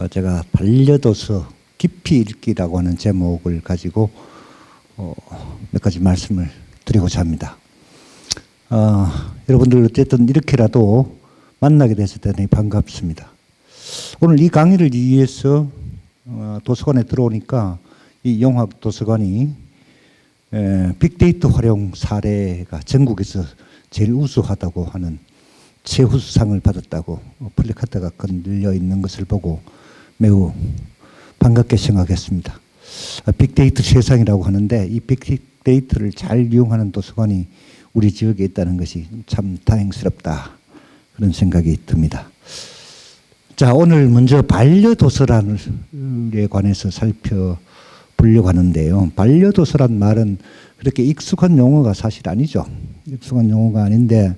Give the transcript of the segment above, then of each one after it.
제가 반려도서 깊이 읽기라고 하는 제목을 가지고 몇 가지 말씀을 드리고자 합니다. 여러분들 어쨌든 이렇게라도 만나게 돼서 대단히 반갑습니다. 오늘 이 강의를 위해서 도서관에 들어오니까 이 영학도서관이 빅데이터 활용 사례가 전국에서 제일 우수하다고 하는 최우수상을 받았다고 플래카드가 걸려 있는 것을 보고 매우 반갑게 생각했습니다. 빅데이터 세상이라고 하는데 이 빅데이터를 잘 이용하는 도서관이 우리 지역에 있다는 것이 참 다행스럽다, 그런 생각이 듭니다. 자, 오늘 먼저 반려도서란에 관해서 살펴보려고 하는데요. 반려도서란 말은 그렇게 익숙한 용어가 사실 아니죠. 익숙한 용어가 아닌데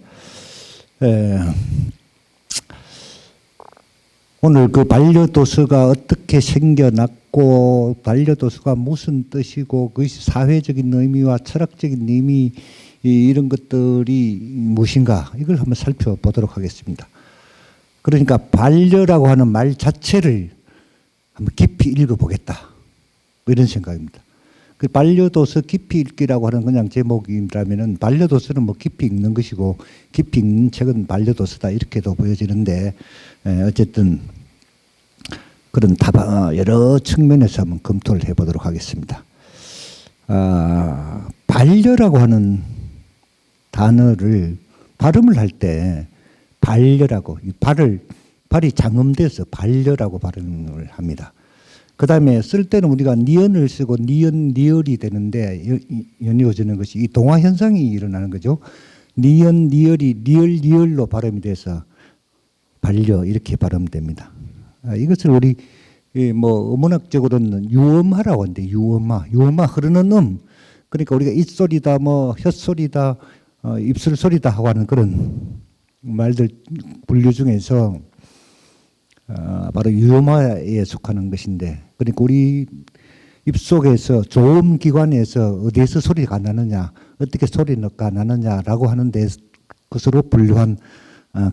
오늘 그 반려도서가 어떻게 생겨났고 반려도서가 무슨 뜻이고 그것이 사회적인 의미와 철학적인 의미 이런 것들이 무엇인가, 이걸 한번 살펴보도록 하겠습니다. 그러니까 반려라고 하는 말 자체를 한번 깊이 읽어보겠다, 이런 생각입니다. 그 반려도서 깊이 읽기라고 하는 그냥 제목이라면은 반려도서는 뭐 깊이 읽는 것이고 깊이 읽는 책은 반려도서다, 이렇게도 보여지는데 어쨌든 그런 여러 측면에서 한번 검토를 해보도록 하겠습니다. 반려라고 하는 단어를 발음을 할 때 반려라고, 발이 장음돼서 반려라고 발음을 합니다. 그 다음에 쓸 때는 우리가 니은을 쓰고 니을이 되는데 연이어지는 것이 이 동화 현상이 일어나는 거죠. 니은, 니을이 니을로 발음이 돼서 반려, 이렇게 발음됩니다. 이것을 우리 뭐 어문학적으로는 유음하라고 하는데 유음하 흐르는 그러니까 우리가 입소리다, 뭐 혓소리다, 입술 소리다 하고 하는 그런 말들 분류 중에서 바로 유음하에 속하는 것인데, 그러니까 우리 입속에서 조음기관에서 어디에서 소리가 나느냐, 어떻게 소리가 나느냐라고 하는 것으로 분류한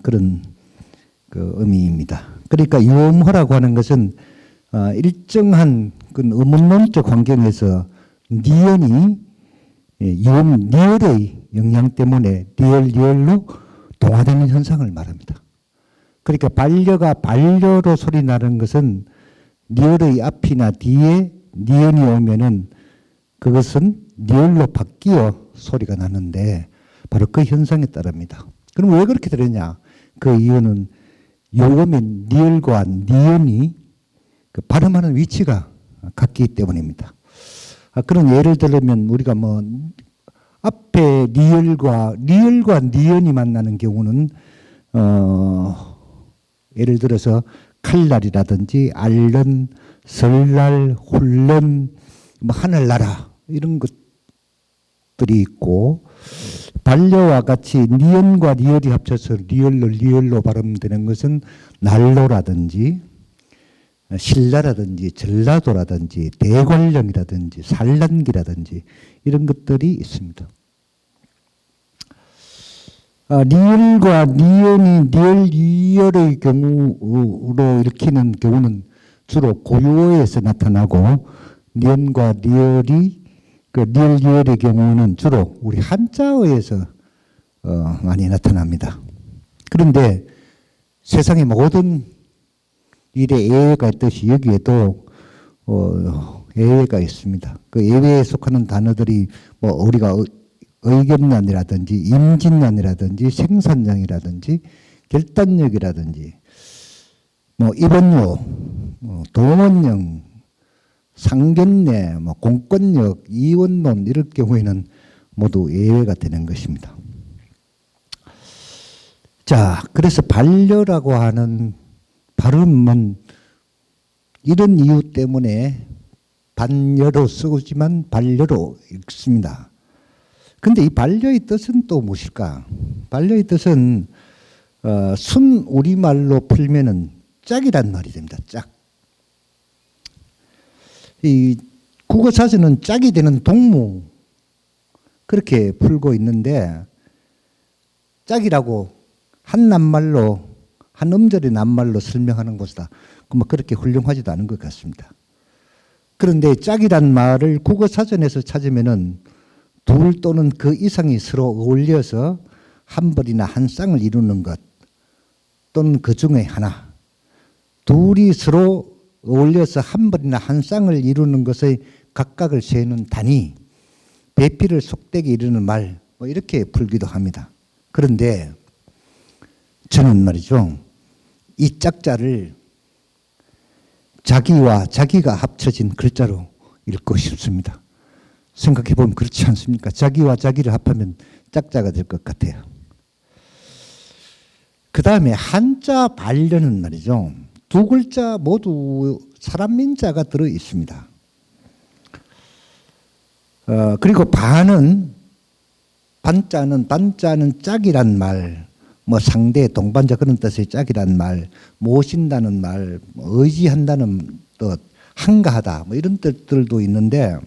그런 그 의미입니다. 그러니까 유음하라고 하는 것은 일정한 그 의문론적 환경에서 니은이 니을의 영향 때문에 니을로 동화되는 현상을 말합니다. 그러니까 반려가 반려로 소리 나는 것은 니을의 앞이나 뒤에 니은이 오면은 그것은 니을로 바뀌어 소리가 나는데 바로 그 현상에 따릅니다. 그럼 왜 그렇게 되느냐? 그 이유는 요음인 니을과 니은이 그 발음하는 위치가 같기 때문입니다. 그런 예를 들면 우리가 뭐 앞에 니을과 니은이 만나는 경우는 예를 들어서 칼날이라든지 알른, 설날, 훌른, 뭐 하늘나라, 이런 것들이 있고, 반려와 같이 니은과 니을이 합쳐서 리얼로 발음되는 것은 난로라든지 신라라든지 전라도라든지 대관령이라든지 산란기라든지 이런 것들이 있습니다. 니을과 니은이 니을의 경우로 일으키는 경우는 주로 고유어에서 나타나고, 니은과 니을이 그 니을의 경우는 주로 우리 한자어에서 많이 나타납니다. 그런데 세상의 모든 일에 예외가 있듯이 여기에도 예외가 있습니다. 그 예외에 속하는 단어들이 뭐 우리가 의견란이라든지 임진란이라든지 생산량이라든지 결단력이라든지 뭐 입원료, 동원령, 상견례, 뭐 공권력, 이원론, 이럴 경우에는 모두 예외가 되는 것입니다. 자, 그래서 반려라고 하는 발음은 이런 이유 때문에 반려로 쓰지만 반려로 읽습니다. 근데 이 반려의 뜻은 또 무엇일까? 반려의 뜻은 순 우리말로 풀면은 짝이란 말이 됩니다. 짝. 이 국어사전은 짝이 되는 동무, 그렇게 풀고 있는데 짝이라고 한낱말로 한 음절의 낱말로 설명하는 것이다. 뭐 그렇게 훌륭하지도 않은 것 같습니다. 그런데 짝이란 말을 국어사전에서 찾으면은 둘 또는 그 이상이 서로 어울려서 한 벌이나 한 쌍을 이루는 것 또는 그 중에 하나, 둘이 서로 어울려서 한 벌이나 한 쌍을 이루는 것의 각각을 세우는 단위, 배필을 속되게 이루는 말, 뭐 이렇게 풀기도 합니다. 그런데 저는 말이죠, 이 짝자를 자기와 자기가 합쳐진 글자로 읽고 싶습니다. 생각해 보면 그렇지 않습니까? 자기와 자기를 합하면 짝자가 될 것 같아요. 그 다음에 한자 반려는 말이죠, 두 글자 모두 사람 민자가 들어 있습니다. 그리고 반자는 짝이란 말, 뭐 상대, 동반자 그런 뜻의 짝이란 말, 모신다는 말, 의지한다는 뜻, 한가하다 뭐 이런 뜻들도 있는데,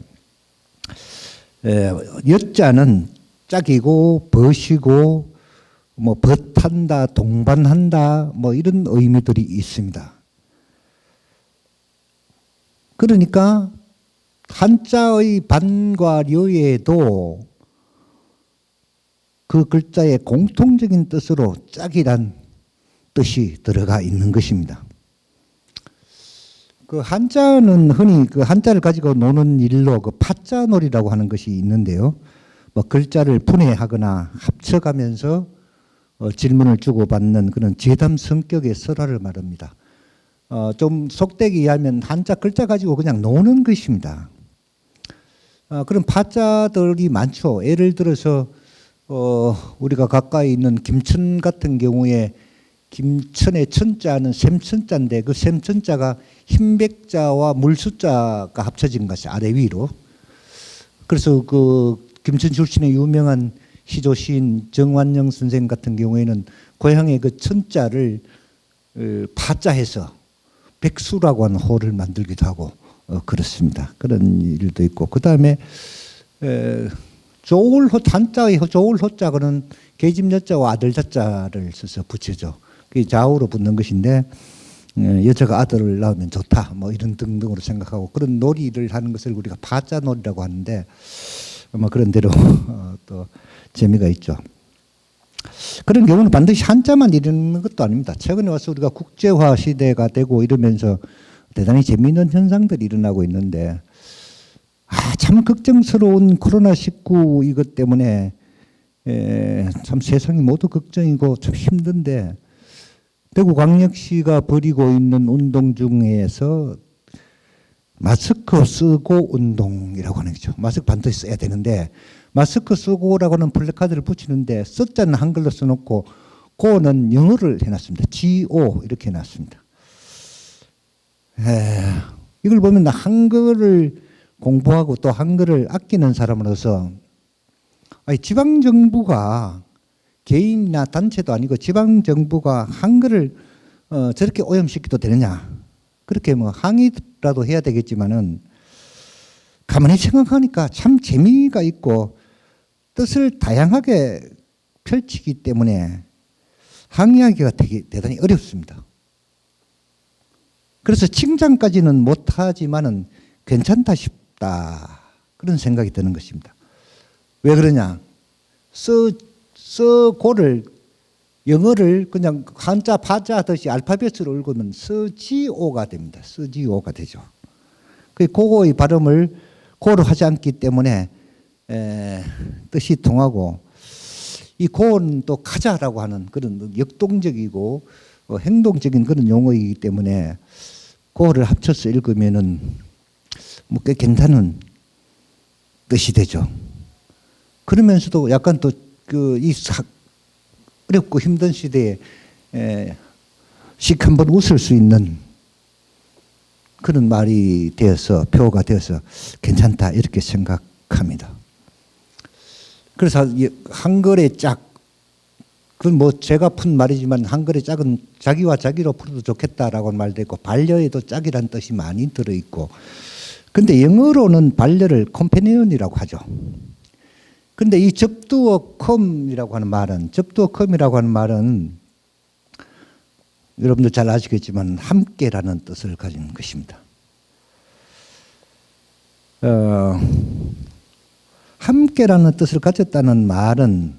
여자는 짝이고 벗이고 뭐 벗한다, 동반한다 뭐 이런 의미들이 있습니다. 그러니까 한자의 반과 려에도 그 글자의 공통적인 뜻으로 짝이란 뜻이 들어가 있는 것입니다. 그 한자는 흔히 그 한자를 가지고 노는 일로 그 파자놀이라고 하는 것이 있는데요. 뭐 글자를 분해하거나 합쳐가면서 질문을 주고받는 그런 제담 성격의 설화를 말합니다. 좀 속되게 이해하면 한자 글자 가지고 그냥 노는 것입니다. 그런 파자들이 많죠. 예를 들어서 우리가 가까이 있는 김천 같은 경우에 김천의 천자는 샘천자인데 그 샘천자가 흰백자와 물숫자가 합쳐진 것이 아래 위로. 그래서 그 김천 출신의 유명한 시조 시인 정완영 선생 같은 경우에는 고향의 그 천자를 파자해서 백수라고 하는 호를 만들기도 하고 그렇습니다. 그런 일도 있고, 그 다음에 조울호, 한자의 조울호자고는 계집 여자와 아들 자자를 써서 붙여죠. 그게 좌우로 붙는 것인데 여자가 아들을 낳으면 좋다 뭐 이런 등등으로 생각하고 그런 놀이를 하는 것을 우리가 파자놀이라고 하는데 뭐 그런 대로 또 재미가 있죠. 그런 경우는 반드시 한자만 이루는 것도 아닙니다. 최근에 와서 우리가 국제화 시대가 되고 이러면서 대단히 재미있는 현상들이 일어나고 있는데, 참 걱정스러운 코로나19 이것 때문에 참 세상이 모두 걱정이고 참 힘든데, 대구광역시가 벌이고 있는 운동 중에서 마스크 쓰고 운동이라고 하는 거죠. 마스크 반드시 써야 되는데 마스크 쓰고라고 하는 플래카드를 붙이는데 써자는 한글로 써놓고 고는 영어를 해놨습니다. GO 이렇게 해놨습니다. 이걸 보면 한글을 공부하고 또 한글을 아끼는 사람으로서 지방정부가 개인이나 단체도 아니고 지방정부가 한글을 저렇게 오염시켜도 되느냐, 그렇게 뭐 항의라도 해야 되겠지만은 가만히 생각하니까 참 재미가 있고 뜻을 다양하게 펼치기 때문에 항의하기가 되게 대단히 어렵습니다. 그래서 칭찬까지는 못하지만은 괜찮다 싶다 그런 생각이 드는 것입니다. 왜 그러냐? 서고를 영어를 그냥 한자 파자 하듯이 알파벳으로 읽으면 서지오가 됩니다. 서지오가 되죠. 그거의 발음을 고를 하지 않기 때문에 뜻이 통하고, 이 고는 또 가자라고 하는 그런 역동적이고 행동적인 그런 용어이기 때문에 고를 합쳐서 읽으면은 뭐 꽤 괜찮은 뜻이 되죠. 그러면서도 약간 또 이 어렵고 힘든 시대에 씩 한번 웃을 수 있는 그런 말이 되어서 표가 되어서 괜찮다 이렇게 생각합니다. 그래서 한글의 짝, 그건 뭐 제가 푼 말이지만 한글의 짝은 자기와 자기로 풀어도 좋겠다라고 말도 있고 반려에도 짝이란 뜻이 많이 들어있고, 근데 영어로는 반려를 컴패니언이라고 하죠. 근데 이 접두어 컴이라고 하는 말은 여러분들 잘 아시겠지만 함께라는 뜻을 가진 것입니다. 함께라는 뜻을 가졌다는 말은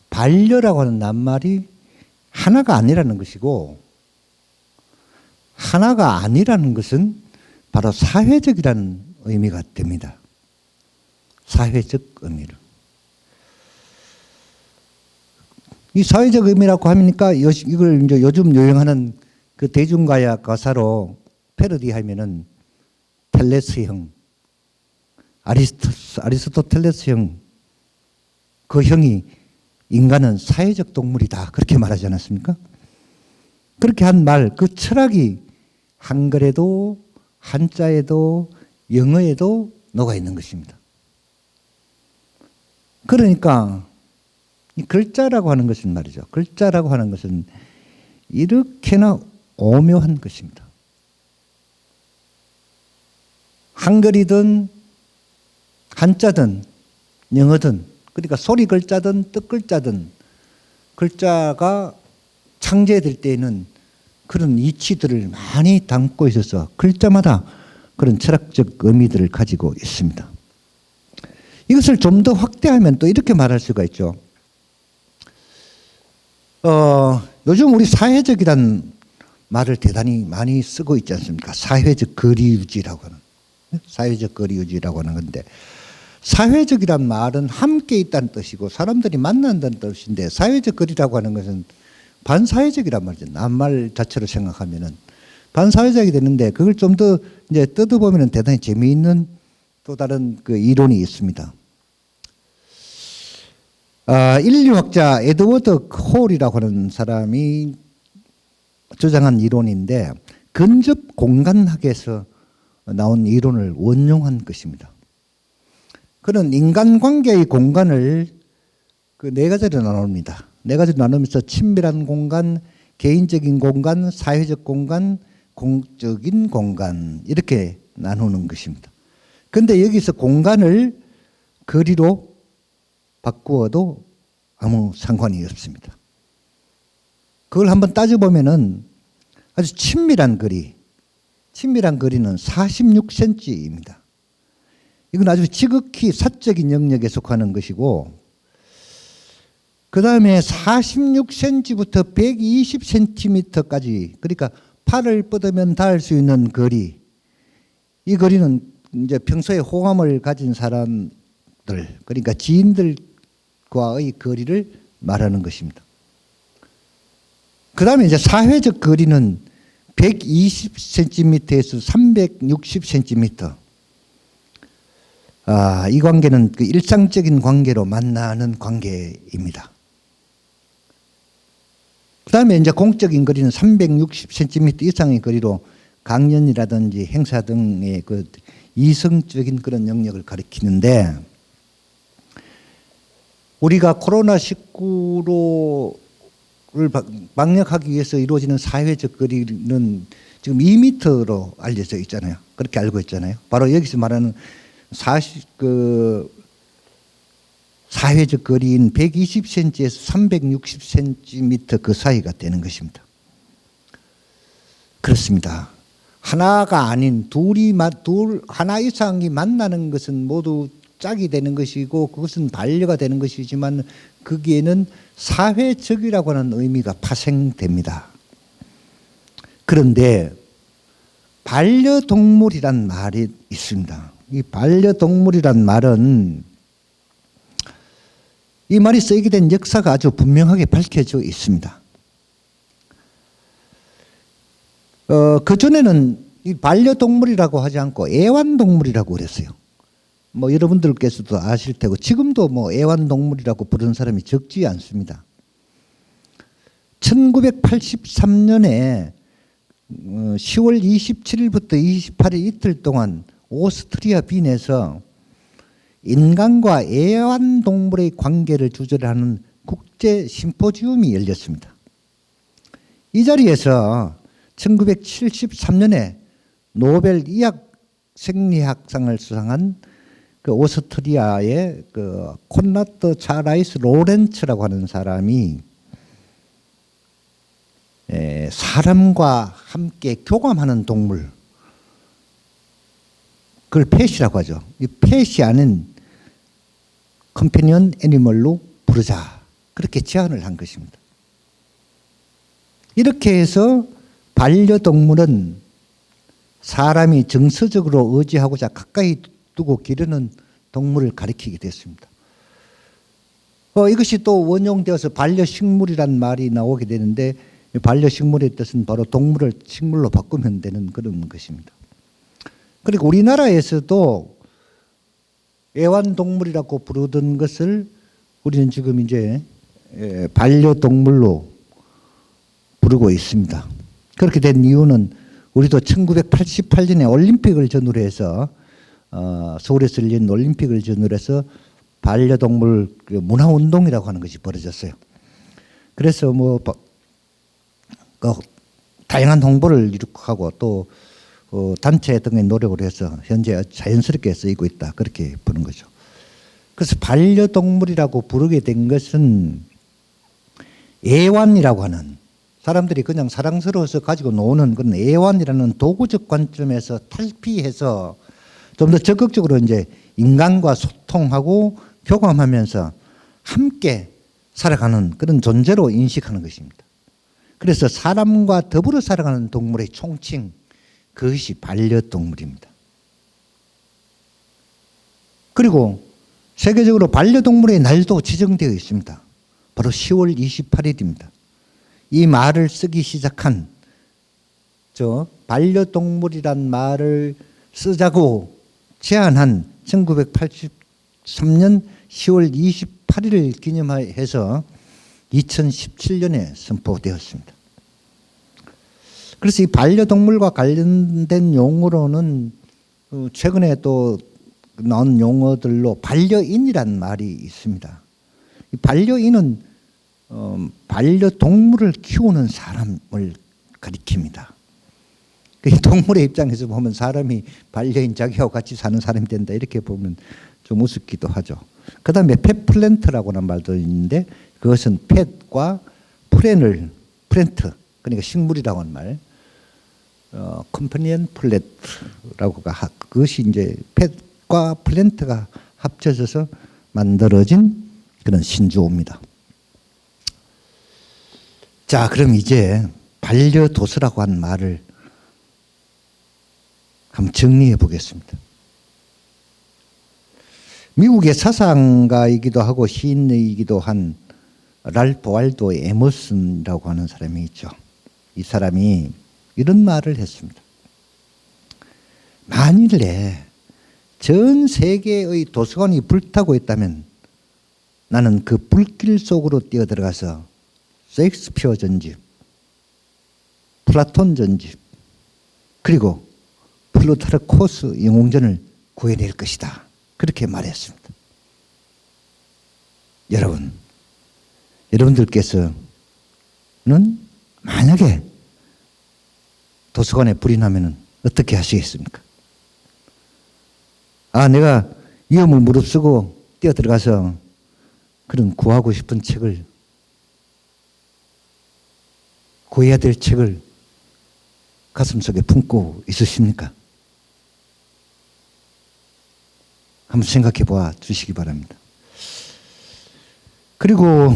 반려라고 하는 낱말이 하나가 아니라는 것이고, 하나가 아니라는 것은 바로 사회적이라는 의미가 됩니다. 사회적 의미를. 이 사회적 의미라고 하니까 이걸 이제 요즘 유행하는 그 대중가야 가사로 패러디하면은 텔레스형, 아리스토텔레스형, 그 형이 인간은 사회적 동물이다 그렇게 말하지 않았습니까? 그렇게 한 말, 그 철학이 한글에도 한자에도 영어에도 녹아 있는 것입니다. 그러니까 이 글자라고 하는 것은 말이죠. 글자라고 하는 것은 이렇게나 오묘한 것입니다. 한글이든 한자든 영어든, 그러니까 소리 글자든 뜻 글자든, 글자가 창제될 때에는 그런 이치들을 많이 담고 있어서 글자마다 그런 철학적 의미들을 가지고 있습니다. 이것을 좀 더 확대하면 또 이렇게 말할 수가 있죠. 요즘 우리 사회적이란 말을 대단히 많이 쓰고 있지 않습니까? 사회적 거리유지라고 하는, 사회적 거리유지라고 하는 건데, 사회적이란 말은 함께 있다는 뜻이고 사람들이 만난다는 뜻인데, 사회적 거리라고 하는 것은 반사회적이란 말이죠. 낱말 자체로 생각하면은 반사회적이 되는데, 그걸 좀 더 이제 뜯어보면 대단히 재미있는 또 다른 그 이론이 있습니다. 인류학자 에드워드 홀이라고 하는 사람이 주장한 이론인데, 근접 공간학에서 나온 이론을 원용한 것입니다. 그는 인간관계의 공간을 그 네 가지로 나눕니다. 네 가지로 나누면서 친밀한 공간, 개인적인 공간, 사회적 공간, 공적인 공간, 이렇게 나누는 것입니다. 그런데 여기서 공간을 거리로 바꾸어도 아무 상관이 없습니다. 그걸 한번 따져보면은 아주 친밀한 거리는 46cm입니다. 이건 아주 지극히 사적인 영역에 속하는 것이고, 그 다음에 46cm부터 120cm까지, 그러니까 팔을 뻗으면 닿을 수 있는 거리, 이 거리는 이제 평소에 호감을 가진 사람들, 그러니까 지인들과의 거리를 말하는 것입니다. 그 다음에 이제 사회적 거리는 120cm에서 360cm. 이 관계는 그 일상적인 관계로 만나는 관계입니다. 그 다음에 이제 공적인 거리는 360cm 이상의 거리로 강연이라든지 행사 등의 그 이성적인 그런 영역을 가리키는데, 우리가 코로나19를 방역하기 위해서 이루어지는 사회적 거리는 지금 2m로 알려져 있잖아요. 그렇게 알고 있잖아요. 바로 여기서 말하는 사회적 거리인 120cm에서 360cm 그 사이가 되는 것입니다. 그렇습니다. 하나가 아닌 하나 이상이 만나는 것은 모두 짝이 되는 것이고, 그것은 반려가 되는 것이지만 거기에는 사회적이라고 하는 의미가 파생됩니다. 그런데 반려동물이란 말이 있습니다. 이 반려동물이란 말은, 이 말이 쓰이게 된 역사가 아주 분명하게 밝혀져 있습니다. 그전에는 이 반려동물이라고 하지 않고 애완동물이라고 그랬어요. 뭐 여러분들께서도 아실 테고, 지금도 뭐 애완동물이라고 부르는 사람이 적지 않습니다. 1983년에 10월 27일부터 28일 이틀 동안 오스트리아 빈에서 인간과 애완동물의 관계를 주제로 하는 국제 심포지움이 열렸습니다. 이 자리에서 1973년에 노벨 의학 생리학상을 수상한 그 오스트리아의 그 콘라드 차라이스 로렌츠라고 하는 사람이 사람과 함께 교감하는 동물, 그걸 펫이라고 하죠. 이 펫이 아닌 컴패니언 애니멀로 부르자, 그렇게 제안을 한 것입니다. 이렇게 해서 반려동물은 사람이 정서적으로 의지하고자 가까이 두고 기르는 동물을 가리키게 됐습니다. 이것이 또 원용되어서 반려식물이란 말이 나오게 되는데, 반려식물의 뜻은 바로 동물을 식물로 바꾸면 되는 그런 것입니다. 그리고 우리나라에서도 애완동물이라고 부르던 것을 우리는 지금 이제 반려동물로 부르고 있습니다. 그렇게 된 이유는 우리도 1988년에 올림픽을 전후로 해서 서울에서 열린 올림픽을 전후로 해서 반려동물 문화운동이라고 하는 것이 벌어졌어요. 그래서 다양한 홍보를 이룩하고 또 단체 등의 노력을 해서 현재 자연스럽게 쓰이고 있다, 그렇게 보는 거죠. 그래서 반려동물이라고 부르게 된 것은 애완이라고 하는, 사람들이 그냥 사랑스러워서 가지고 노는 그런 애완이라는 도구적 관점에서 탈피해서 좀 더 적극적으로 이제 인간과 소통하고 교감하면서 함께 살아가는 그런 존재로 인식하는 것입니다. 그래서 사람과 더불어 살아가는 동물의 총칭, 그것이 반려동물입니다. 그리고 세계적으로 반려동물의 날도 지정되어 있습니다. 바로 10월 28일입니다. 이 말을 쓰기 시작한, 반려동물이란 말을 쓰자고 제안한 1983년 10월 28일을 기념해서 2017년에 선포되었습니다. 그래서 이 반려동물과 관련된 용어로는 최근에 또 나온 용어들로 반려인이란 말이 있습니다. 이 반려인은 반려동물을 키우는 사람을 가리킵니다. 동물의 입장에서 보면 사람이 반려인 자기하고 같이 사는 사람이 된다, 이렇게 보면 좀 우습기도 하죠. 그 다음에 펫플랜트라고 하는 말도 있는데, 그것은 펫과 플랜트, 그러니까 식물이라고 하는 말, 컴퍼니언 플랜트라고, 그것이 이제 펫과 플랜트가 합쳐져서 만들어진 그런 신조어입니다. 자, 그럼 이제 반려도서라고 하는 말을 한번 정리해 보겠습니다. 미국의 사상가이기도 하고 시인이기도 한 랄프 waldo 에머슨이라고 하는 사람이 있죠. 이 사람이 이런 말을 했습니다. 만일에 전 세계의 도서관이 불타고 있다면 나는 그 불길 속으로 뛰어들어가서 셰익스피어 전집, 플라톤 전집, 그리고 플루타르코스 영웅전을 구해낼 것이다, 그렇게 말했습니다. 여러분들께서는 만약에 도서관에 불이 나면 어떻게 하시겠습니까? 내가 위험을 무릅쓰고 뛰어들어가서 그런 구하고 싶은 책을, 구해야 될 책을 가슴속에 품고 있으십니까? 한번 생각해 봐 주시기 바랍니다. 그리고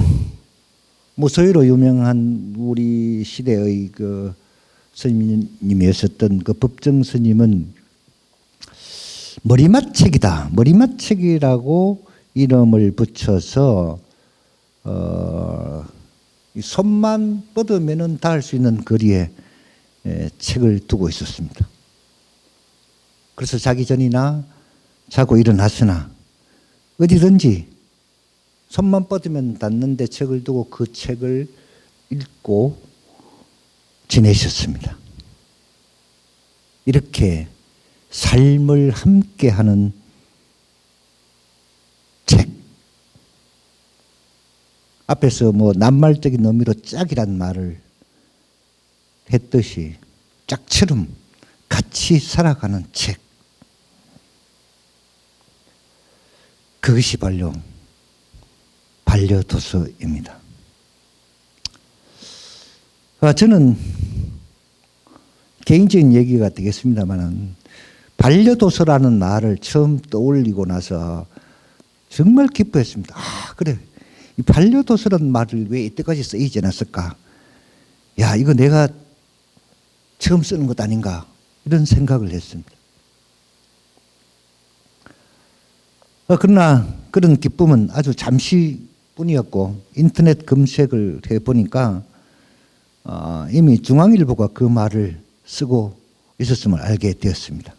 무소유로 유명한 우리 시대의 그 스님이었었던 그 법정 스님은 머리맡책이라고 이름을 붙여서 손만 뻗으면 닿을 수 있는 거리에 책을 두고 있었습니다. 그래서 자기 전이나 자고 일어났으나 어디든지 손만 뻗으면 닿는데 책을 두고 그 책을 읽고 지내셨습니다. 이렇게 삶을 함께하는 책. 앞에서 낱말적인 의미로 짝이란 말을 했듯이 짝처럼 같이 살아가는 책. 그것이 반려도서입니다. 저는 개인적인 얘기가 되겠습니다만 반려도서라는 말을 처음 떠올리고 나서 정말 기뻐했습니다. 그래. 이 반려도서라는 말을 왜 이때까지 쓰이지 않았을까? 야, 이거 내가 처음 쓰는 것 아닌가? 이런 생각을 했습니다. 그러나 그런 기쁨은 아주 잠시뿐이었고 인터넷 검색을 해보니까 이미 중앙일보가 그 말을 쓰고 있었음을 알게 되었습니다.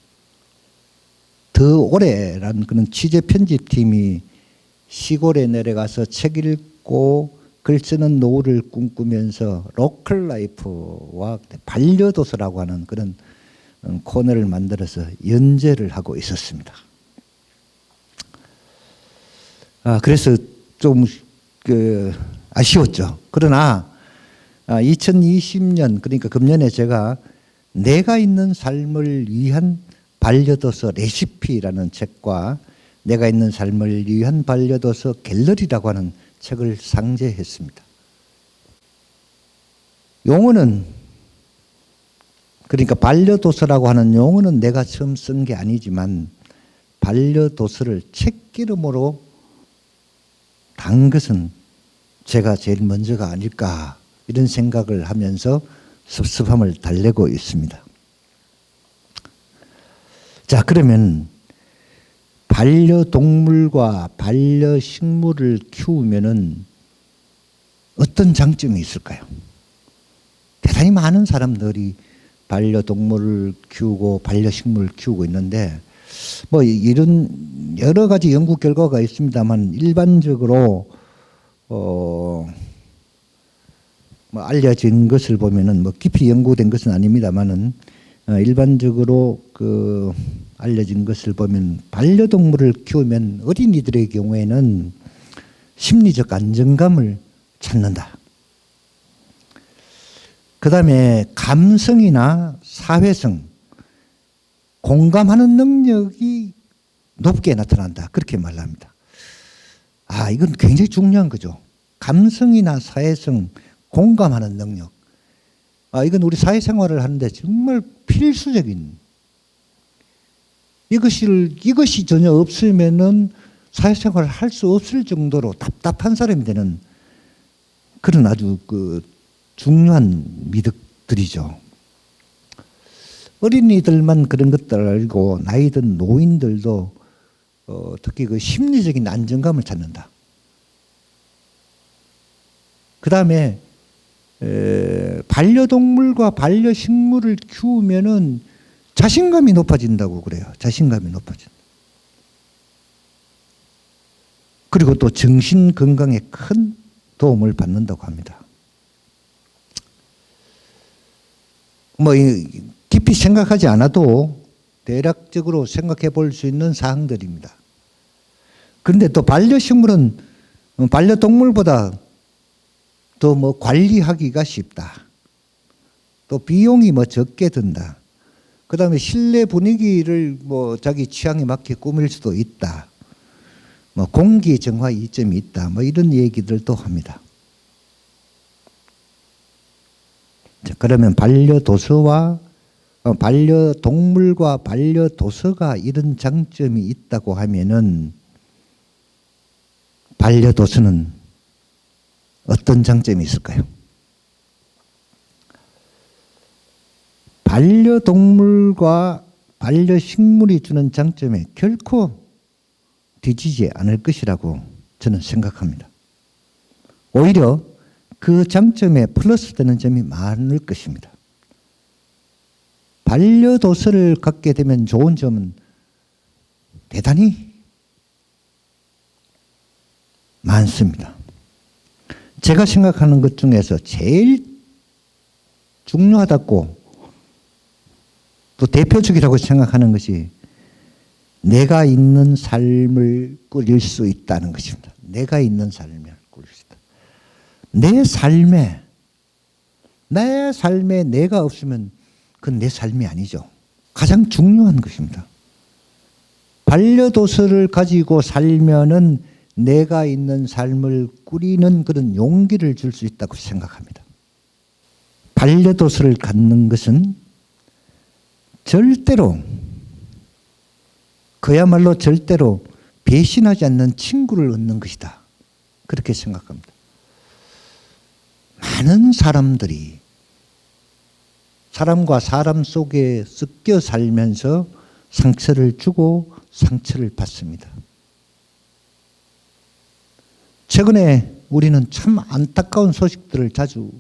더 오래라는 그런 취재 편집팀이 시골에 내려가서 책 읽고 글 쓰는 노후를 꿈꾸면서 로컬 라이프와 반려도서라고 하는 그런 코너를 만들어서 연재를 하고 있었습니다. 그래서 좀 아쉬웠죠. 그러나 2020년 그러니까 금년에 제가 내가 있는 삶을 위한 반려도서 레시피라는 책과 내가 있는 삶을 위한 반려도서 갤러리라고 하는 책을 상제했습니다. 용어는 그러니까 반려도서라고 하는 용어는 내가 처음 쓴 게 아니지만 반려도서를 책기름으로 단 것은 제가 제일 먼저가 아닐까 이런 생각을 하면서 섭섭함을 달래고 있습니다. 자, 그러면 반려동물과 반려식물을 키우면은 어떤 장점이 있을까요? 대단히 많은 사람들이 반려동물을 키우고 반려식물을 키우고 있는데 뭐 이런 여러 가지 연구 결과가 있습니다만 일반적으로 뭐 알려진 것을 보면은 뭐 깊이 연구된 것은 아닙니다만은 일반적으로 알려진 것을 보면 반려동물을 키우면 어린이들의 경우에는 심리적 안정감을 찾는다. 그 다음에 감성이나 사회성, 공감하는 능력이 높게 나타난다. 그렇게 말합니다. 이건 굉장히 중요한 거죠. 감성이나 사회성, 공감하는 능력. 이건 우리 사회생활을 하는데 정말 필수적인 이것이 전혀 없으면은 사회생활을 할 수 없을 정도로 답답한 사람이 되는 그런 아주 중요한 미덕들이죠. 어린이들만 그런 것들을 알고 나이 든 노인들도 특히 그 심리적인 안정감을 찾는다. 그 다음에 반려동물과 반려식물을 키우면은 자신감이 높아진다고 그래요. 자신감이 높아진다. 그리고 또 정신 건강에 큰 도움을 받는다고 합니다. 뭐 깊이 생각하지 않아도 대략적으로 생각해 볼 수 있는 사항들입니다. 그런데 또 반려식물은 반려동물보다 더 뭐 관리하기가 쉽다. 또 비용이 뭐 적게 든다. 그 다음에 실내 분위기를 뭐 자기 취향에 맞게 꾸밀 수도 있다. 뭐 공기 정화 이점이 있다. 뭐 이런 얘기들도 합니다. 자, 그러면 반려도서와 반려동물과 반려도서가 이런 장점이 있다고 하면은 반려도서는 어떤 장점이 있을까요? 반려동물과 반려식물이 주는 장점에 결코 뒤지지 않을 것이라고 저는 생각합니다. 오히려 그 장점에 플러스 되는 점이 많을 것입니다. 반려도서를 갖게 되면 좋은 점은 대단히 많습니다. 제가 생각하는 것 중에서 제일 중요하다고 또 대표적이라고 생각하는 것이 내가 있는 삶을 꾸릴 수 있다는 것입니다. 내가 있는 삶을 꾸릴 수 있다. 내 삶에 내가 없으면 그건 내 삶이 아니죠. 가장 중요한 것입니다. 반려도서를 가지고 살면은 내가 있는 삶을 꾸리는 그런 용기를 줄 수 있다고 생각합니다. 반려도서를 갖는 것은 절대로, 그야말로 절대로 배신하지 않는 친구를 얻는 것이다. 그렇게 생각합니다. 많은 사람들이 사람과 사람 속에 섞여 살면서 상처를 주고 상처를 받습니다. 최근에 우리는 참 안타까운 소식들을 자주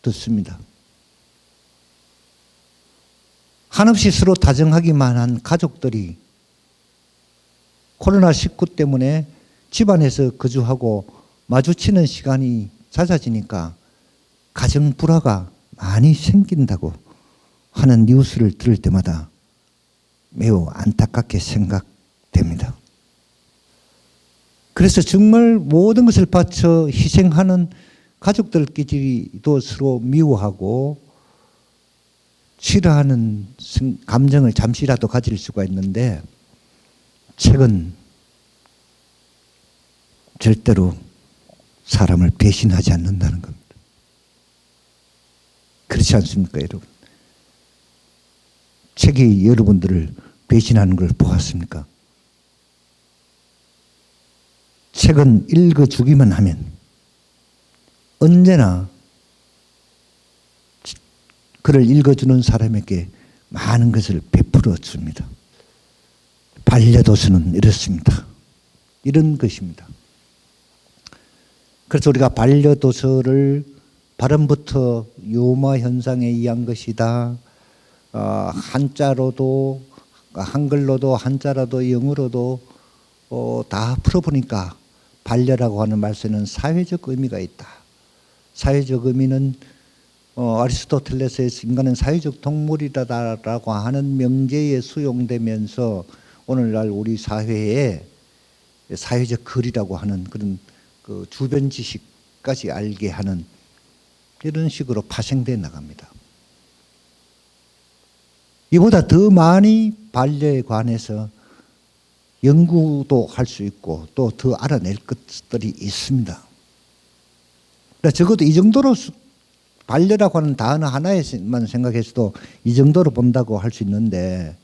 듣습니다. 한없이 서로 다정하기만 한 가족들이 코로나19 때문에 집안에서 거주하고 마주치는 시간이 잦아지니까 가정 불화가 많이 생긴다고 하는 뉴스를 들을 때마다 매우 안타깝게 생각됩니다. 그래서 정말 모든 것을 바쳐 희생하는 가족들끼리도 서로 미워하고 싫어하는 감정을 잠시라도 가질 수가 있는데, 책은 절대로 사람을 배신하지 않는다는 겁니다. 그렇지 않습니까, 여러분? 책이 여러분들을 배신하는 걸 보았습니까? 책은 읽어주기만 하면 언제나 그를 읽어주는 사람에게 많은 것을 베풀어 줍니다. 반려도서는 이렇습니다. 이런 것입니다. 그래서 우리가 반려도서를 발음부터 유머 현상에 의한 것이다. 한자로도, 한글로도, 한자로도, 영어로도 다 풀어보니까 반려라고 하는 말씀에는 사회적 의미가 있다. 사회적 의미는 아리스토텔레스에서 인간은 사회적 동물이다라고 하는 명제에 수용되면서 오늘날 우리 사회에 사회적 거리라고 하는 그런 그 주변 지식까지 알게 하는 이런 식으로 파생되어 나갑니다. 이보다 더 많이 반려에 관해서 연구도 할 수 있고 또 더 알아낼 것들이 있습니다. 그러니까 적어도 이 정도로 반려라고 하는 단어 하나에만 생각해서도 이 정도로 본다고 할 수 있는데,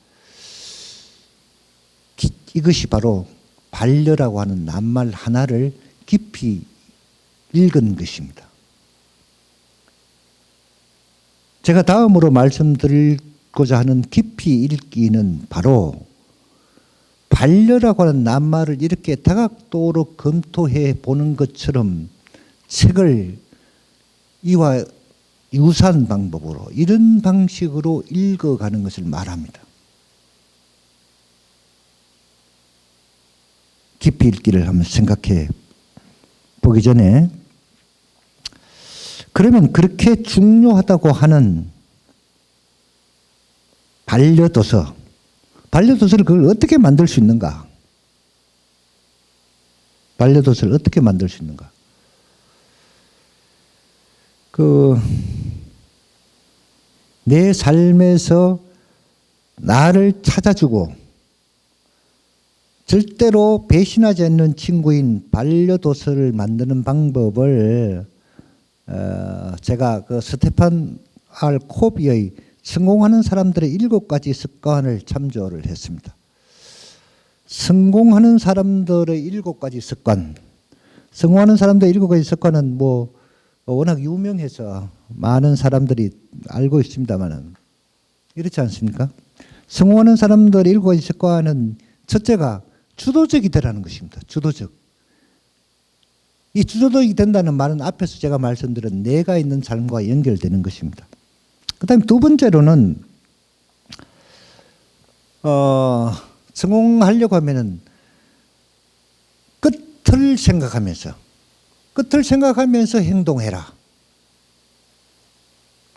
이것이 바로 반려라고 하는 낱말 하나를 깊이 읽은 것입니다. 제가 다음으로 말씀드리고자 하는 깊이 읽기는 바로 반려라고 하는 낱말을 이렇게 다각도로 검토해 보는 것처럼 책을 이와 유사한 방법으로, 이런 방식으로 읽어가는 것을 말합니다. 깊이 읽기를 한번 생각해 보기 전에, 그러면 그렇게 중요하다고 하는 반려도서를 그걸 어떻게 만들 수 있는가? 반려도서를 어떻게 만들 수 있는가? 내 삶에서 나를 찾아주고 절대로 배신하지 않는 친구인 반려도서를 만드는 방법을 제가 그 스테판 R 코비의 성공하는 사람들의 7가지 습관을 참조를 했습니다. 성공하는 사람들의 7가지 습관. 성공하는 사람들의 7가지 습관은 워낙 유명해서 많은 사람들이 알고 있습니다만은, 이렇지 않습니까? 성공하는 사람들의 7가지 습관은 첫째가 주도적이 되라는 것입니다. 주도적. 이 주도적이 된다는 말은 앞에서 제가 말씀드린 내가 있는 삶과 연결되는 것입니다. 그 다음에 두 번째로는 성공하려고 하면은 끝을 생각하면서 행동해라.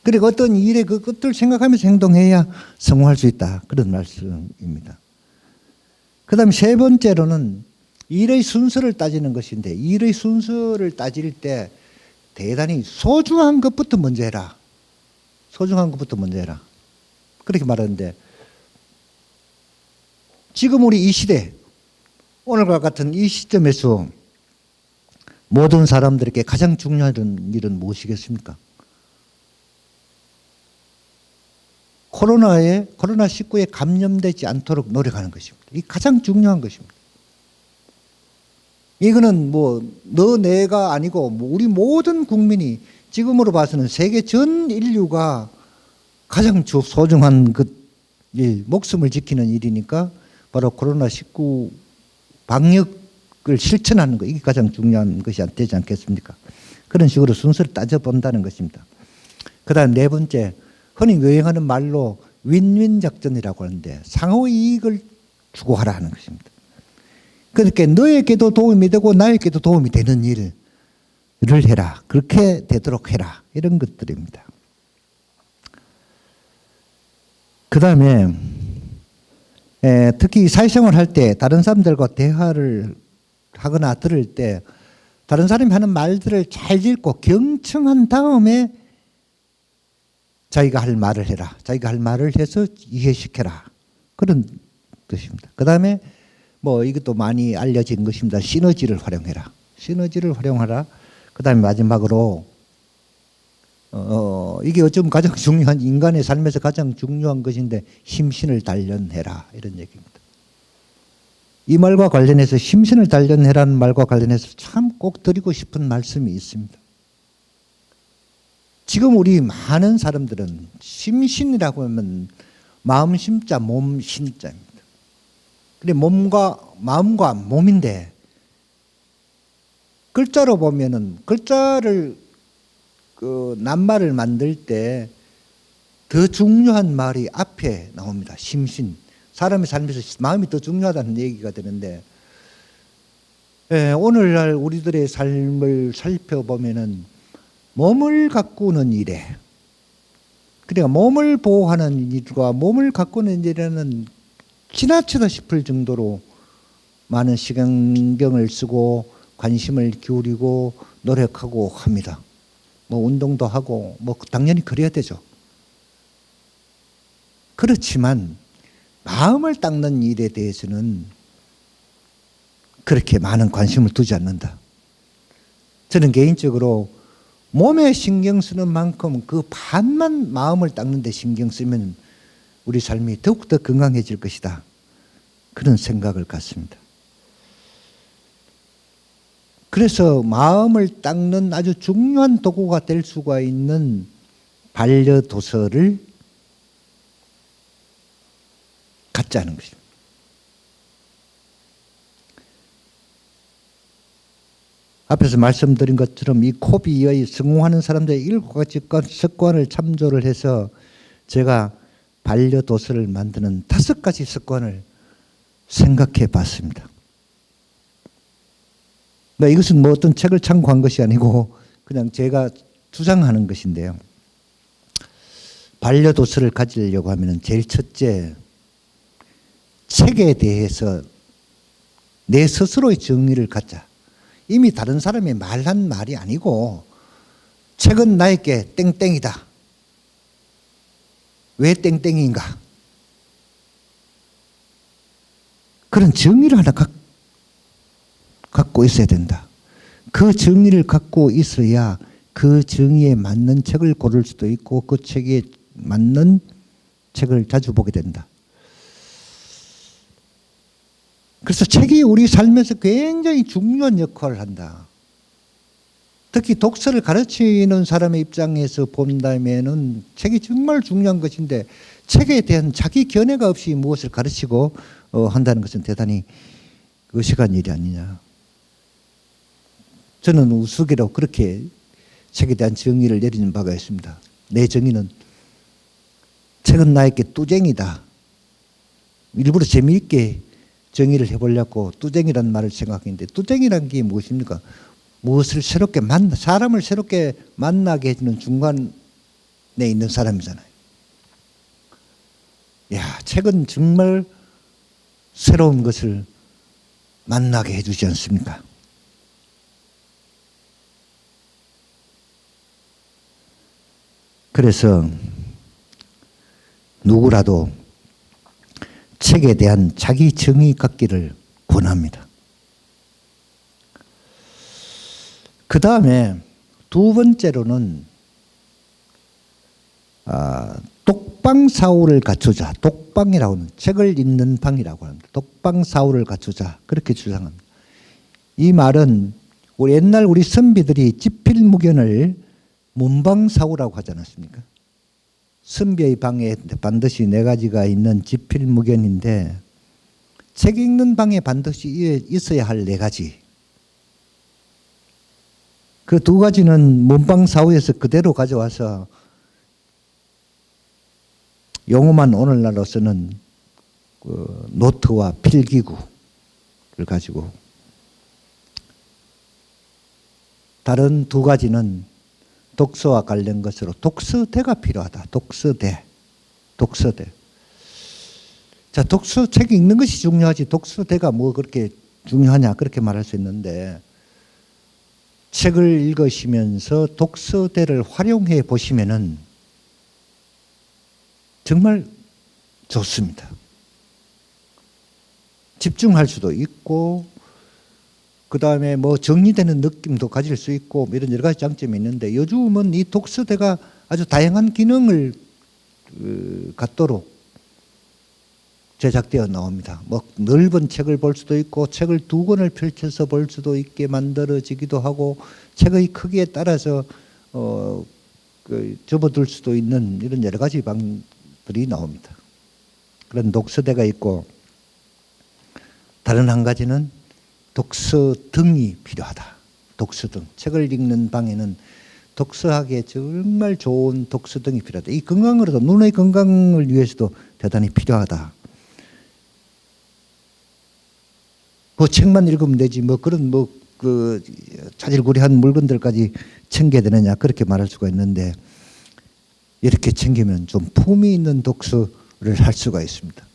그리고 어떤 일의 그 끝을 생각하면서 행동해야 성공할 수 있다. 그런 말씀입니다. 그 다음에 세 번째로는 일의 순서를 따지는 것인데, 일의 순서를 따질 때 대단히 소중한 것부터 먼저 해라. 소중한 것부터 먼저 해라. 그렇게 말하는데, 지금 우리 이 시대, 오늘과 같은 이 시점에서 모든 사람들에게 가장 중요한 일은 무엇이겠습니까? 코로나19에 감염되지 않도록 노력하는 것입니다. 이 가장 중요한 것입니다. 이거는 뭐 너 내가 아니고 뭐 우리 모든 국민이 지금으로 봐서는 세계 전 인류가 가장 소중한 그 일, 목숨을 지키는 일이니까 바로 코로나19 방역을 실천하는 것, 이게 가장 중요한 것이 되지 않겠습니까? 그런 식으로 순서를 따져본다는 것입니다. 그 다음 네 번째, 흔히 유행하는 말로 윈윈 작전이라고 하는데 상호 이익을 추구하라 하는 것입니다. 그러니까 너에게도 도움이 되고 나에게도 도움이 되는 일을 해라. 그렇게 되도록 해라. 이런 것들입니다. 그 다음에 특히 사회생활 할 때 다른 사람들과 대화를 하거나 들을 때 다른 사람이 하는 말들을 잘 읽고 경청한 다음에 자기가 할 말을 해라. 자기가 할 말을 해서 이해시켜라. 그런 뜻입니다. 그 다음에 뭐 이것도 많이 알려진 것입니다. 시너지를 활용해라. 시너지를 활용하라. 그 다음에 마지막으로 이게 어쩌면 가장 중요한 인간의 삶에서 가장 중요한 것인데 심신을 단련해라. 이런 얘기입니다. 이 말과 관련해서 심신을 단련해라는 말과 관련해서 참 꼭 드리고 싶은 말씀이 있습니다. 지금 우리 많은 사람들은 심신이라고 하면 마음 심자, 몸 신자입니다. 그래 마음과 몸인데 글자로 보면은 글자를 낱말을 만들 때 더 중요한 말이 앞에 나옵니다. 심신. 사람의 삶에서 마음이 더 중요하다는 얘기가 되는데 오늘날 우리들의 삶을 살펴보면은 몸을 가꾸는 일에 그러니까 몸을 보호하는 일과 몸을 가꾸는 일에는 지나치다 싶을 정도로 많은 신경을 쓰고 관심을 기울이고 노력하고 합니다. 뭐 운동도 하고 뭐 당연히 그래야 되죠. 그렇지만 마음을 닦는 일에 대해서는 그렇게 많은 관심을 두지 않는다. 저는 개인적으로 몸에 신경 쓰는 만큼 그 반만 마음을 닦는 데 신경 쓰면 우리 삶이 더욱더 건강해질 것이다. 그런 생각을 갖습니다. 그래서 마음을 닦는 아주 중요한 도구가 될 수가 있는 반려도서를 갖자는 것입니다. 앞에서 말씀드린 것처럼 이 코비의 성공하는 사람들의 7가지 습관을 참조를 해서 제가 반려도서를 만드는 5가지 습관을 생각해 봤습니다. 이것은 뭐 어떤 책을 참고한 것이 아니고 그냥 제가 주장하는 것인데요. 반려도서를 가지려고 하면 제일 첫째, 책에 대해서 내 스스로의 정의를 갖자. 이미 다른 사람이 말한 말이 아니고 책은 나에게 땡땡이다. 왜 땡땡인가? 그런 정의를 하나 갖고 있어야 된다. 그 정의를 갖고 있어야 그 정의에 맞는 책을 고를 수도 있고 그 책에 맞는 책을 자주 보게 된다. 그래서 책이 우리 삶에서 굉장히 중요한 역할을 한다. 특히 독서를 가르치는 사람의 입장에서 본다면은 책이 정말 중요한 것인데 책에 대한 자기 견해가 없이 무엇을 가르치고 한다는 것은 대단히 의식한 일이 아니냐. 저는 우스개로 그렇게 책에 대한 정의를 내리는 바가 있습니다. 내 정의는 책은 나에게 뚜쟁이다. 일부러 재미있게 정의를 해보려고 뚜쟁이라는 말을 생각했는데 뚜쟁이란 게 무엇입니까? 무엇을 새롭게 사람을 새롭게 만나게 해주는 중간에 있는 사람이잖아요. 야, 책은 정말 새로운 것을 만나게 해주지 않습니까? 그래서 누구라도 책에 대한 자기 정의 갖기를 권합니다. 그 다음에 두 번째로는 독방사후를 갖추자. 독방이라고 하는 책을 읽는 방이라고 합니다. 독방사후를 갖추자. 그렇게 주장합니다. 이 말은 우리 옛날 우리 선비들이 지필무견을 문방사후라고 하지 않았습니까? 선비의 방에 반드시 4가지가 있는 지필무견인데 책 읽는 방에 반드시 있어야 할 4가지. 그 2가지는 문방사후에서 그대로 가져와서 용어만 오늘날로서는 그 노트와 필기구를 가지고 다른 2가지는 독서와 관련 것으로 독서대가 필요하다. 독서대. 자, 독서책 읽는 것이 중요하지 독서대가 뭐 그렇게 중요하냐 그렇게 말할 수 있는데 책을 읽으시면서 독서대를 활용해 보시면은 정말 좋습니다. 집중할 수도 있고 그 다음에 뭐 정리되는 느낌도 가질 수 있고 이런 여러 가지 장점이 있는데 요즘은 이 독서대가 아주 다양한 기능을 갖도록 제작되어 나옵니다. 뭐 넓은 책을 볼 수도 있고 책을 2권을 펼쳐서 볼 수도 있게 만들어지기도 하고 책의 크기에 따라서 접어둘 수도 있는 이런 여러 가지 방들이 나옵니다. 그런 독서대가 있고 다른 한 가지는 독서등이 필요하다. 독서등. 책을 읽는 방에는 독서하기에 정말 좋은 독서등이 필요하다. 이 건강으로도 눈의 건강을 위해서도 대단히 필요하다. 뭐 책만 읽으면 되지 뭐 그런 그 자질구레한 물건들까지 챙겨야 되느냐 그렇게 말할 수가 있는데 이렇게 챙기면 좀 품위 있는 독서를 할 수가 있습니다.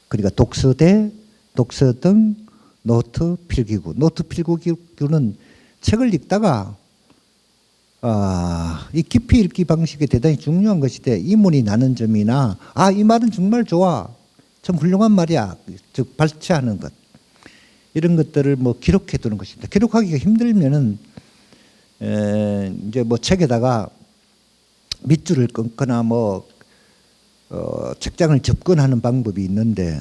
그러니까 독서대, 독서등, 노트, 필기구. 노트, 필기구는 책을 읽다가 이 깊이 읽기 방식이 대단히 중요한 것인데 이문이 나는 점이나 이 말은 정말 좋아. 참 훌륭한 말이야. 즉 발췌하는 것. 이런 것들을 뭐 기록해 두는 것입니다. 기록하기가 힘들면은 이제 뭐 책에다가 밑줄을 끊거나 뭐 책장을 접근하는 방법이 있는데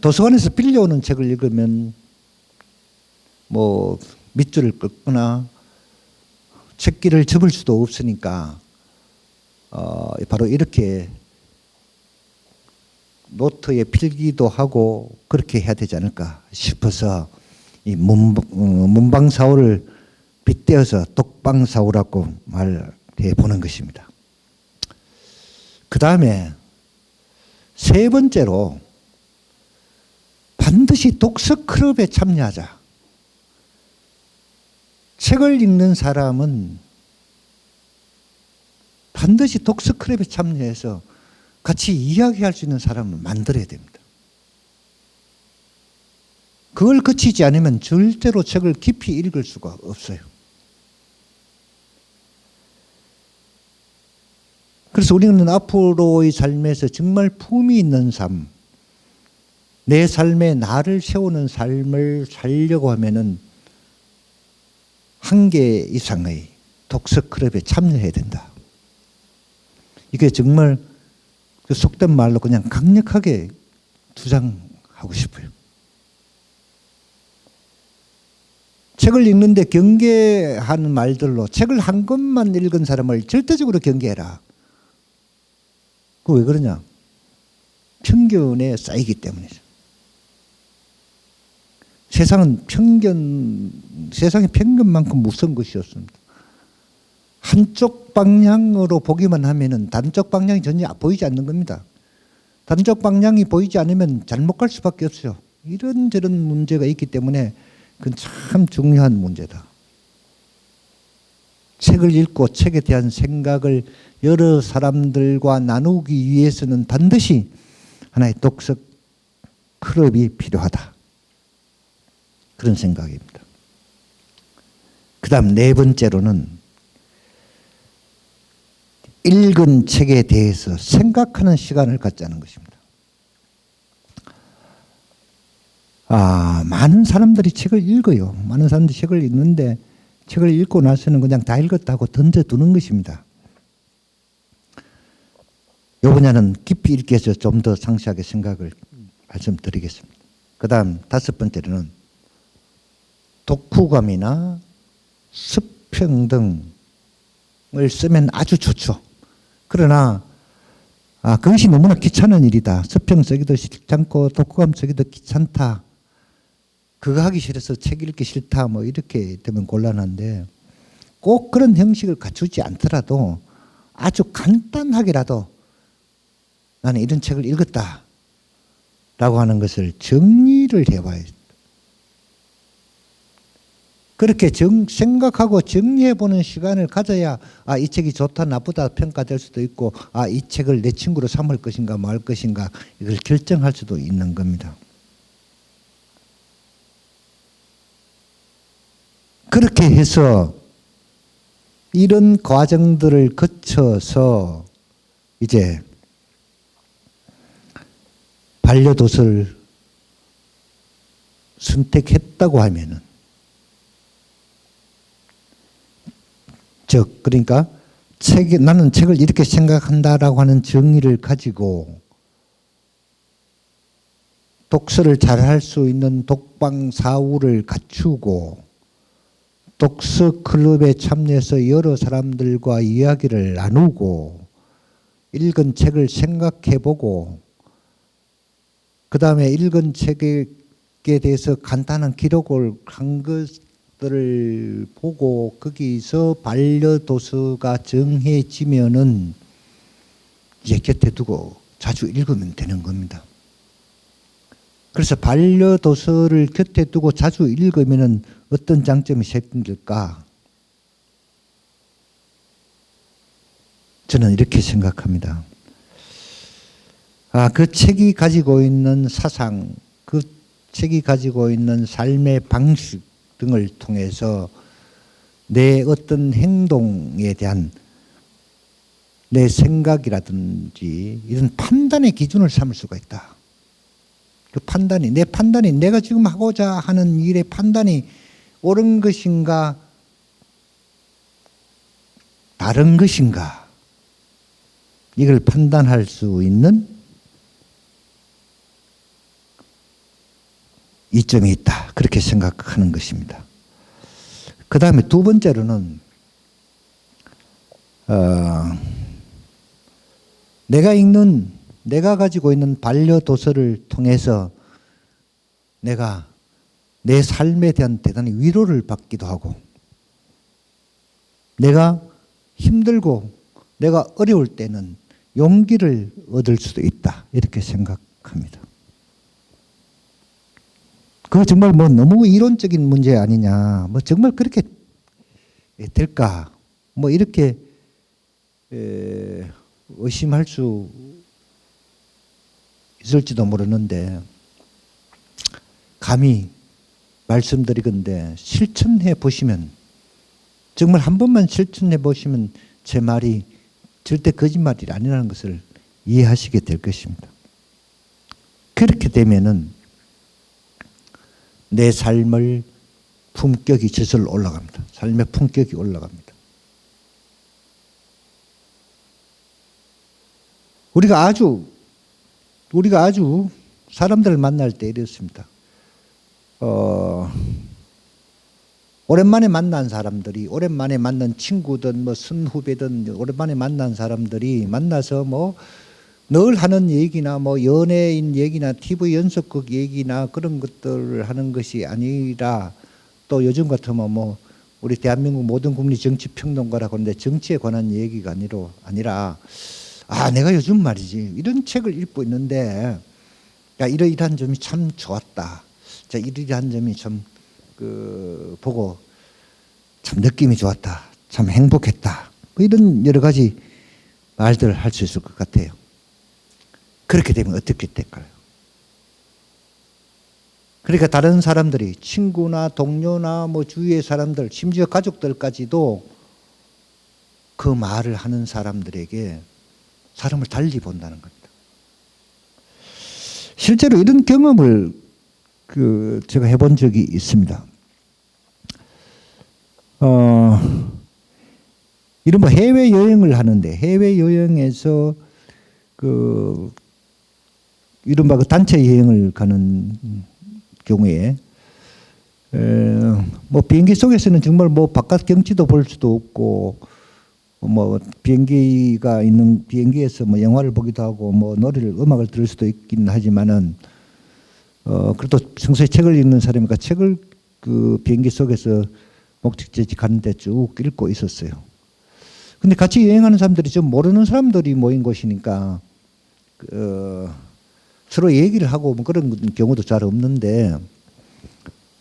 도서관에서 빌려오는 책을 읽으면 뭐 밑줄을 끊거나 책기를 접을 수도 없으니까 바로 이렇게 노트에 필기도 하고 그렇게 해야 되지 않을까 싶어서 이 문방사후를 빗대어서 독방사후라고 말해 보는 것입니다. 그 다음에 3번째로 반드시 독서 클럽에 참여하자. 책을 읽는 사람은 반드시 독서 클럽에 참여해서 같이 이야기할 수 있는 사람을 만들어야 됩니다. 그걸 거치지 않으면 절대로 책을 깊이 읽을 수가 없어요. 그래서 우리는 앞으로의 삶에서 정말 품위 있는 삶, 내 삶에 나를 세우는 삶을 살려고 하면은 1개 이상의 독서 클럽에 참여해야 된다. 이게 정말 그 속된 말로 그냥 강력하게 주장하고 싶어요. 책을 읽는데 경계하는 말들로 책을 한 권만 읽은 사람을 절대적으로 경계해라. 그거 왜 그러냐? 편견에 쌓이기 때문이죠. 세상에 편견만큼 무서운 것이 없습니다. 한쪽 방향으로 보기만 하면은 다른 쪽 방향이 전혀 보이지 않는 겁니다. 다른 쪽 방향이 보이지 않으면 잘못 갈 수밖에 없어요. 이런저런 문제가 있기 때문에 그건 참 중요한 문제다. 책을 읽고 책에 대한 생각을 여러 사람들과 나누기 위해서는 반드시 하나의 독서 클럽이 필요하다. 그런 생각입니다. 그 다음 4번째로는 읽은 책에 대해서 생각하는 시간을 갖자는 것입니다. 많은 사람들이 책을 읽어요. 많은 사람들이 책을 읽는데 책을 읽고 나서는 그냥 다 읽었다고 던져두는 것입니다. 요 분야는 깊이 읽기 위해서 좀 더 상세하게 생각을 말씀드리겠습니다. 그 다음 5번째로는 독후감이나 수평 등을 쓰면 아주 좋죠. 그러나 그것이 너무나 귀찮은 일이다. 수평 쓰기도 귀찮고 독후감 쓰기도 귀찮다. 그거 하기 싫어서 책 읽기 싫다. 뭐 이렇게 되면 곤란한데 꼭 그런 형식을 갖추지 않더라도 아주 간단하게라도 나는 이런 책을 읽었다 라고 하는 것을 정리를 해봐야 돼. 그렇게 생각하고 정리해보는 시간을 가져야 이 책이 좋다 나쁘다 평가될 수도 있고 이 책을 내 친구로 삼을 것인가 말 것인가 이걸 결정할 수도 있는 겁니다. 그렇게 해서 이런 과정들을 거쳐서 이제 반려도서를 선택했다고 하면은 즉 그러니까 나는 책을 이렇게 생각한다라고 하는 정의를 가지고 독서를 잘할 수 있는 독방 사후를 갖추고 독서 클럽에 참여해서 여러 사람들과 이야기를 나누고 읽은 책을 생각해보고 그 다음에 읽은 책에 대해서 간단한 기록을 한 것들을 보고 거기서 반려도서가 정해지면은 이제 곁에 두고 자주 읽으면 되는 겁니다. 그래서 반려도서를 곁에 두고 자주 읽으면은 어떤 장점이 생길까? 저는 이렇게 생각합니다. 그 책이 가지고 있는 사상, 그 책이 가지고 있는 삶의 방식 등을 통해서 내 어떤 행동에 대한 내 생각이라든지 이런 판단의 기준을 삼을 수가 있다. 그 판단이, 내 판단이 내가 지금 하고자 하는 일의 판단이 옳은 것인가 다른 것인가 이걸 판단할 수 있는 이점이 있다. 그렇게 생각하는 것입니다. 그 다음에 두 번째로는 내가 가지고 있는 반려도서를 통해서 내가 내 삶에 대한 대단히 위로를 받기도 하고 내가 힘들고 내가 어려울 때는 용기를 얻을 수도 있다. 이렇게 생각합니다. 그거 정말 너무 이론적인 문제 아니냐. 정말 그렇게 될까. 이렇게 의심할 수 있을지도 모르는데 감히 말씀드리건대 실천해 보시면 정말 한 번만 실천해 보시면 제 말이 절대 거짓말이 아니라는 것을 이해하시게 될 것입니다. 그렇게 되면은 내 삶의 품격이 저절로 올라갑니다. 삶의 품격이 올라갑니다. 우리가 아주 사람들을 만날 때 이렇습니다. 오랜만에 만난 사람들이, 오랜만에 만난 친구든 선후배든 오랜만에 만난 사람들이 만나서 늘 하는 얘기나 연예인 얘기나 TV 연속극 얘기나 그런 것들을 하는 것이 아니라 또 요즘 같으면 우리 대한민국 모든 국민 정치평론가라고 하는데 정치에 관한 얘기가 아니라 내가 요즘 말이지 이런 책을 읽고 있는데 이러이러한 점이 참 좋았다. 이러이러한 점이 참 보고 참 느낌이 좋았다. 참 행복했다. 이런 여러 가지 말들을 할 수 있을 것 같아요. 그렇게 되면 어떻게 될까요? 그러니까 다른 사람들이 친구나 동료나 주위의 사람들 심지어 가족들까지도 그 말을 하는 사람들에게 사람을 달리 본다는 겁니다. 실제로 이런 경험을 제가 해본 적이 있습니다. 이런 해외여행을 하는데 해외여행에서 그 이른바 그 단체 여행을 가는 경우에 뭐 비행기 속에서는 정말 뭐 바깥 경치도 볼 수도 없고 뭐 비행기가 있는 비행기에서 뭐 영화를 보기도 하고 뭐 노래를 음악을 들을 수도 있긴 하지만은 그래도 평소에 책을 읽는 사람이니까 책을 그 비행기 속에서 목적지에 가는데 쭉 읽고 있었어요. 근데 같이 여행하는 사람들이 좀 모르는 사람들이 모인 곳이니까 서로 얘기를 하고 뭐 그런 경우도 잘 없는데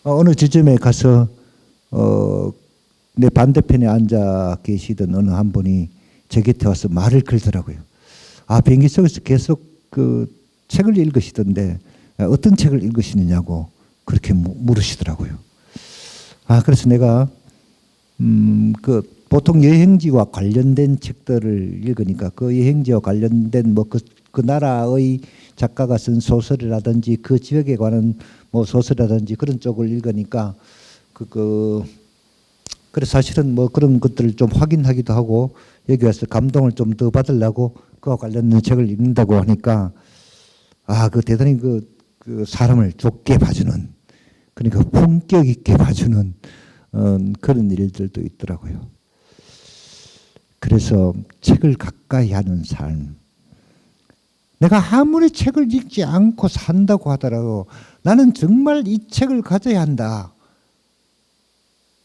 어느 지점에 가서 내 반대편에 앉아 계시던 어느 한 분이 제 곁에 와서 말을 걸더라고요. 아, 비행기 속에서 계속 그 책을 읽으시던데 어떤 책을 읽으시느냐고 그렇게 물으시더라고요. 아, 그래서 내가 그 보통 여행지와 관련된 책들을 읽으니까 그 여행지와 관련된 뭐 그 나라의 작가가 쓴 소설이라든지 그 지역에 관한 뭐 소설이라든지 그런 쪽을 읽으니까 그래서 사실은 뭐 그런 것들을 좀 확인하기도 하고 여기 와서 감동을 좀 더 받으려고 그와 관련된 책을 읽는다고 하니까 아, 그 대단히 그 사람을 좋게 봐주는 그러니까 품격 있게 봐주는 그런 일들도 있더라고요. 그래서 책을 가까이 하는 삶. 내가 아무리 책을 읽지 않고 산다고 하더라도 나는 정말 이 책을 가져야 한다.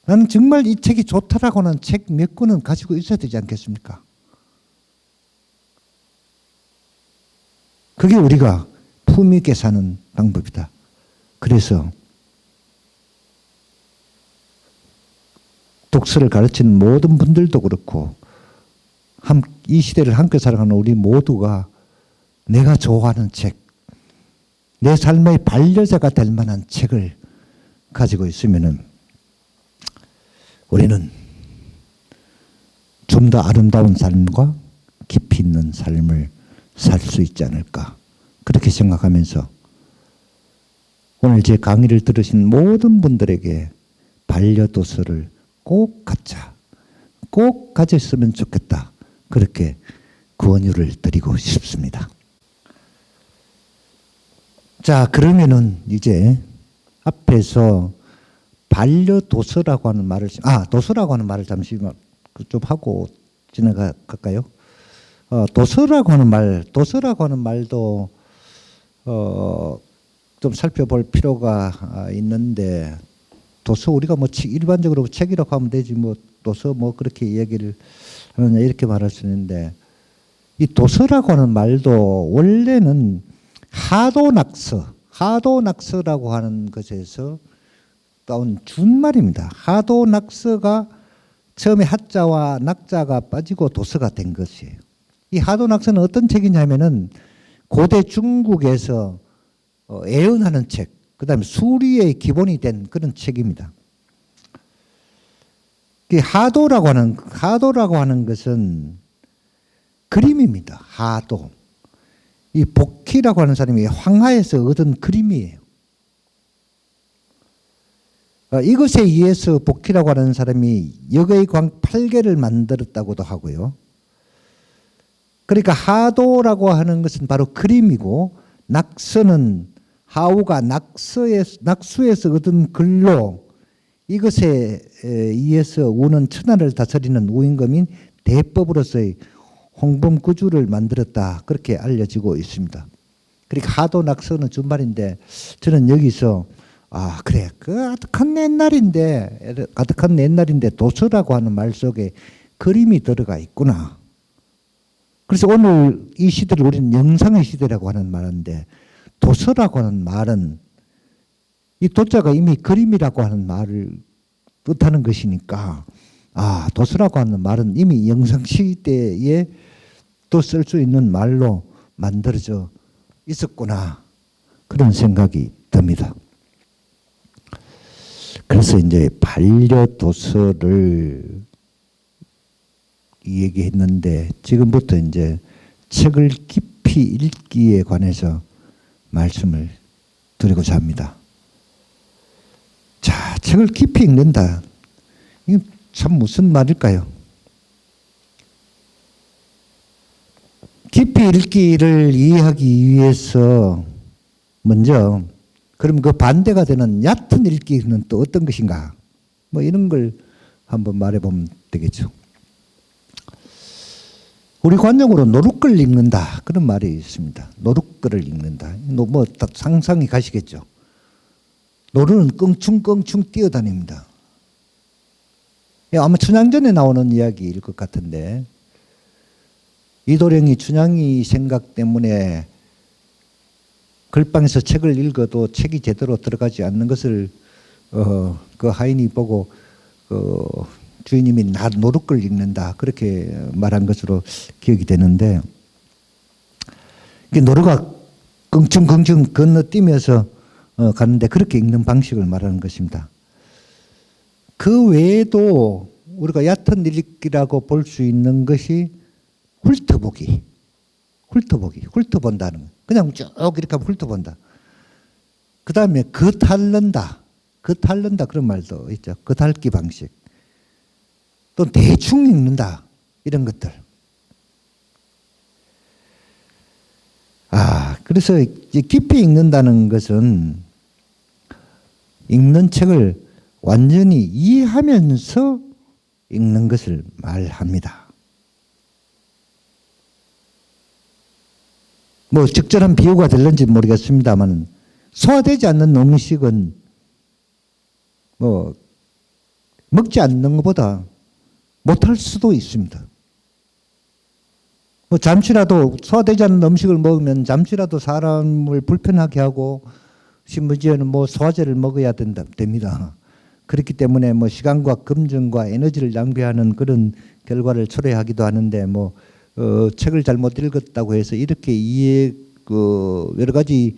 나는 정말 이 책이 좋다라고 하는 책 몇 권은 가지고 있어야 되지 않겠습니까? 그게 우리가 품위 있게 사는 방법이다. 그래서 독서를 가르치는 모든 분들도 그렇고 이 시대를 함께 살아가는 우리 모두가 내가 좋아하는 책, 내 삶의 반려자가 될 만한 책을 가지고 있으면은 우리는 좀 더 아름다운 삶과 깊이 있는 삶을 살 수 있지 않을까 그렇게 생각하면서 오늘 제 강의를 들으신 모든 분들에게 반려도서를 꼭 갖자, 꼭 가졌으면 좋겠다 그렇게 권유를 드리고 싶습니다. 자, 그러면은 이제 앞에서 반려도서라고 하는 말을 도서라고 하는 말을 잠시 좀 하고 지나갈까요? 도서라고 하는 말도 좀 살펴볼 필요가 있는데 도서 우리가 뭐 일반적으로 책이라고 하면 되지 뭐 도서 뭐 그렇게 얘기를 하느냐 이렇게 말할 수 있는데 이 도서라고 하는 말도 원래는 하도낙서라고 하는 것에서 따온 준말입니다. 하도낙서가 처음에 하자와 낙자가 빠지고 도서가 된 것이에요. 이 하도낙서는 어떤 책이냐면은 고대 중국에서 애언하는 책, 그 다음에 수리의 기본이 된 그런 책입니다. 하도라고 하는 것은 그림입니다. 하도. 이 복희라고 하는 사람이 황하에서 얻은 그림이에요. 이것에 의해서 복희라고 하는 사람이 역의광 8개를 만들었다고도 하고요. 그러니까 하도라고 하는 것은 바로 그림이고 낙서는 하우가 낙수에서 얻은 글로 이것에 의해서 우는 천하를 다스리는 우임금인 대법으로서의 홍범구주를 만들었다 그렇게 알려지고 있습니다. 그러니까 하도 낙서는 준말인데 저는 여기서 그래 가득한 옛날인데 도서라고 하는 말 속에 그림이 들어가 있구나. 그래서 오늘 이 시대를 우리는 영상의 시대라고 하는 말인데 도서라고 하는 말은 이 도자가 이미 그림이라고 하는 말을 뜻하는 것이니까 도서라고 하는 말은 이미 영상 시대에 또 쓸 수 있는 말로 만들어져 있었구나 그런 생각이 듭니다. 그래서 이제 반려도서를 얘기했는데 지금부터 이제 책을 깊이 읽기에 관해서 말씀을 드리고자 합니다. 자, 책을 깊이 읽는다. 이게 참 무슨 말일까요? 깊이 읽기를 이해하기 위해서 먼저 그럼 그 반대가 되는 얕은 읽기는 또 어떤 것인가? 뭐 이런 걸 한번 말해보면 되겠죠. 우리 관용으로 노룻글 읽는다 그런 말이 있습니다. 노룻글을 읽는다. 뭐 상상이 가시겠죠. 노루는 껑충껑충 뛰어다닙니다. 아마 춘향전에 나오는 이야기일 것 같은데 이도령이 춘향이 생각 때문에 글방에서 책을 읽어도 책이 제대로 들어가지 않는 것을 그 하인이 보고 주인님이 나 노룻글 읽는다 그렇게 말한 것으로 기억이 되는데 노루가 껑충껑충 건너뛰면서 가는데 그렇게 읽는 방식을 말하는 것입니다. 그 외에도 우리가 얕은 읽기라고 볼 수 있는 것이 훑어보기, 훑어본다는 거. 그냥 쭉 이렇게 하면 훑어본다. 그 다음에 겉핥는다 그런 말도 있죠. 겉핥기 방식. 또 대충 읽는다 이런 것들. 그래서 깊이 읽는다는 것은 읽는 책을 완전히 이해하면서 읽는 것을 말합니다. 뭐 적절한 비유가 될는지 모르겠습니다만 소화되지 않는 음식은 뭐 먹지 않는 것보다 못할 수도 있습니다. 뭐 잠시라도 소화되지 않는 음식을 먹으면 잠시라도 사람을 불편하게 하고 심지어는 뭐 소화제를 먹어야 됩니다. 그렇기 때문에 뭐 시간과 금전과 에너지를 낭비하는 그런 결과를 초래하기도 하는데 뭐 책을 잘못 읽었다고 해서 이렇게 여러 가지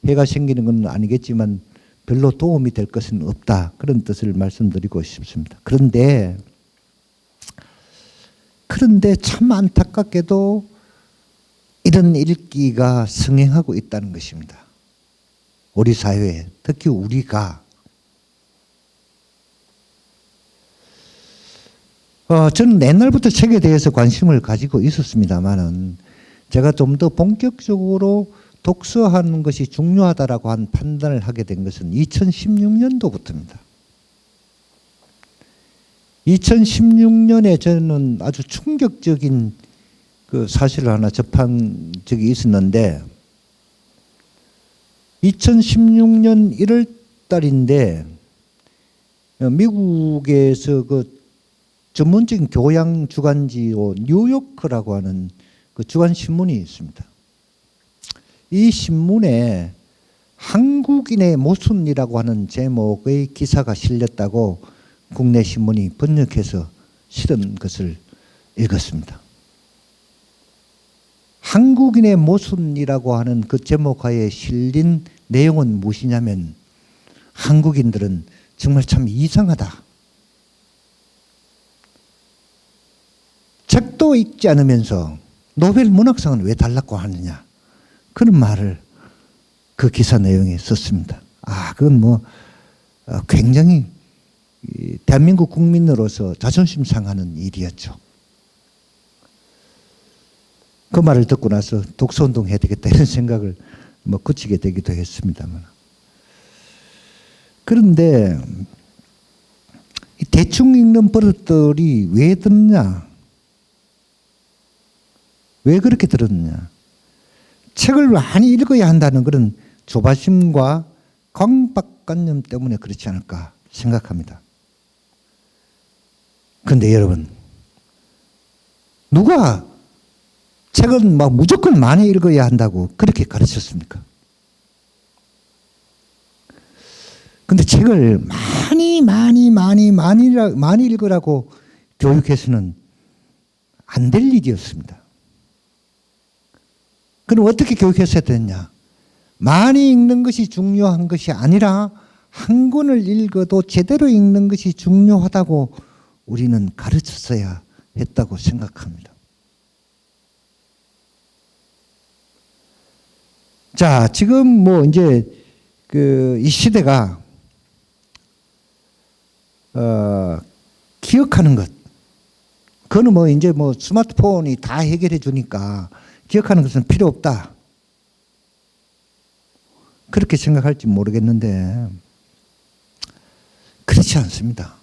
해가 생기는 건 아니겠지만 별로 도움이 될 것은 없다 그런 뜻을 말씀드리고 싶습니다. 그런데 참 안타깝게도 이런 읽기가 성행하고 있다는 것입니다. 우리 사회에 특히 우리가 저는 옛날부터 책에 대해서 관심을 가지고 있었습니다만은 제가 좀 더 본격적으로 독서하는 것이 중요하다라고 한 판단을 하게 된 것은 2016년도부터입니다. 2016년에 저는 아주 충격적인 그 사실을 하나 접한 적이 있었는데 2016년 1월 달인데 미국에서 그 전문적인 교양 주간지로 뉴요커라고 하는 그 주간 신문이 있습니다. 이 신문에 한국인의 모순이라고 하는 제목의 기사가 실렸다고 국내 신문이 번역해서 실은 것을 읽었습니다. 한국인의 모순이라고 하는 그 제목하에 실린 내용은 무엇이냐면 한국인들은 정말 참 이상하다. 책도 읽지 않으면서 노벨 문학상은 왜 달라고 하느냐. 그런 말을 그 기사 내용에 썼습니다. 그건 뭐 굉장히 대한민국 국민으로서 자존심 상하는 일이었죠. 그 말을 듣고 나서 독서운동 해야 되겠다 이런 생각을 뭐 굳히게 되기도 했습니다만. 그런데 이 대충 읽는 버릇들이 왜 들었냐? 왜 그렇게 들었느냐? 책을 많이 읽어야 한다는 그런 조바심과 강박관념 때문에 그렇지 않을까 생각합니다. 그런데 여러분, 누가 책은 막 무조건 많이 읽어야 한다고 그렇게 가르쳤습니까? 근데 책을 많이 읽으라고 교육해서는 안 될 일이었습니다. 그럼 어떻게 교육했어야 되느냐? 많이 읽는 것이 중요한 것이 아니라 한 권을 읽어도 제대로 읽는 것이 중요하다고 우리는 가르쳤어야 했다고 생각합니다. 자, 지금 뭐 이제 이 시대가 기억하는 것, 그거는 뭐 이제 뭐 스마트폰이 다 해결해 주니까 기억하는 것은 필요 없다. 그렇게 생각할지 모르겠는데 그렇지 않습니다.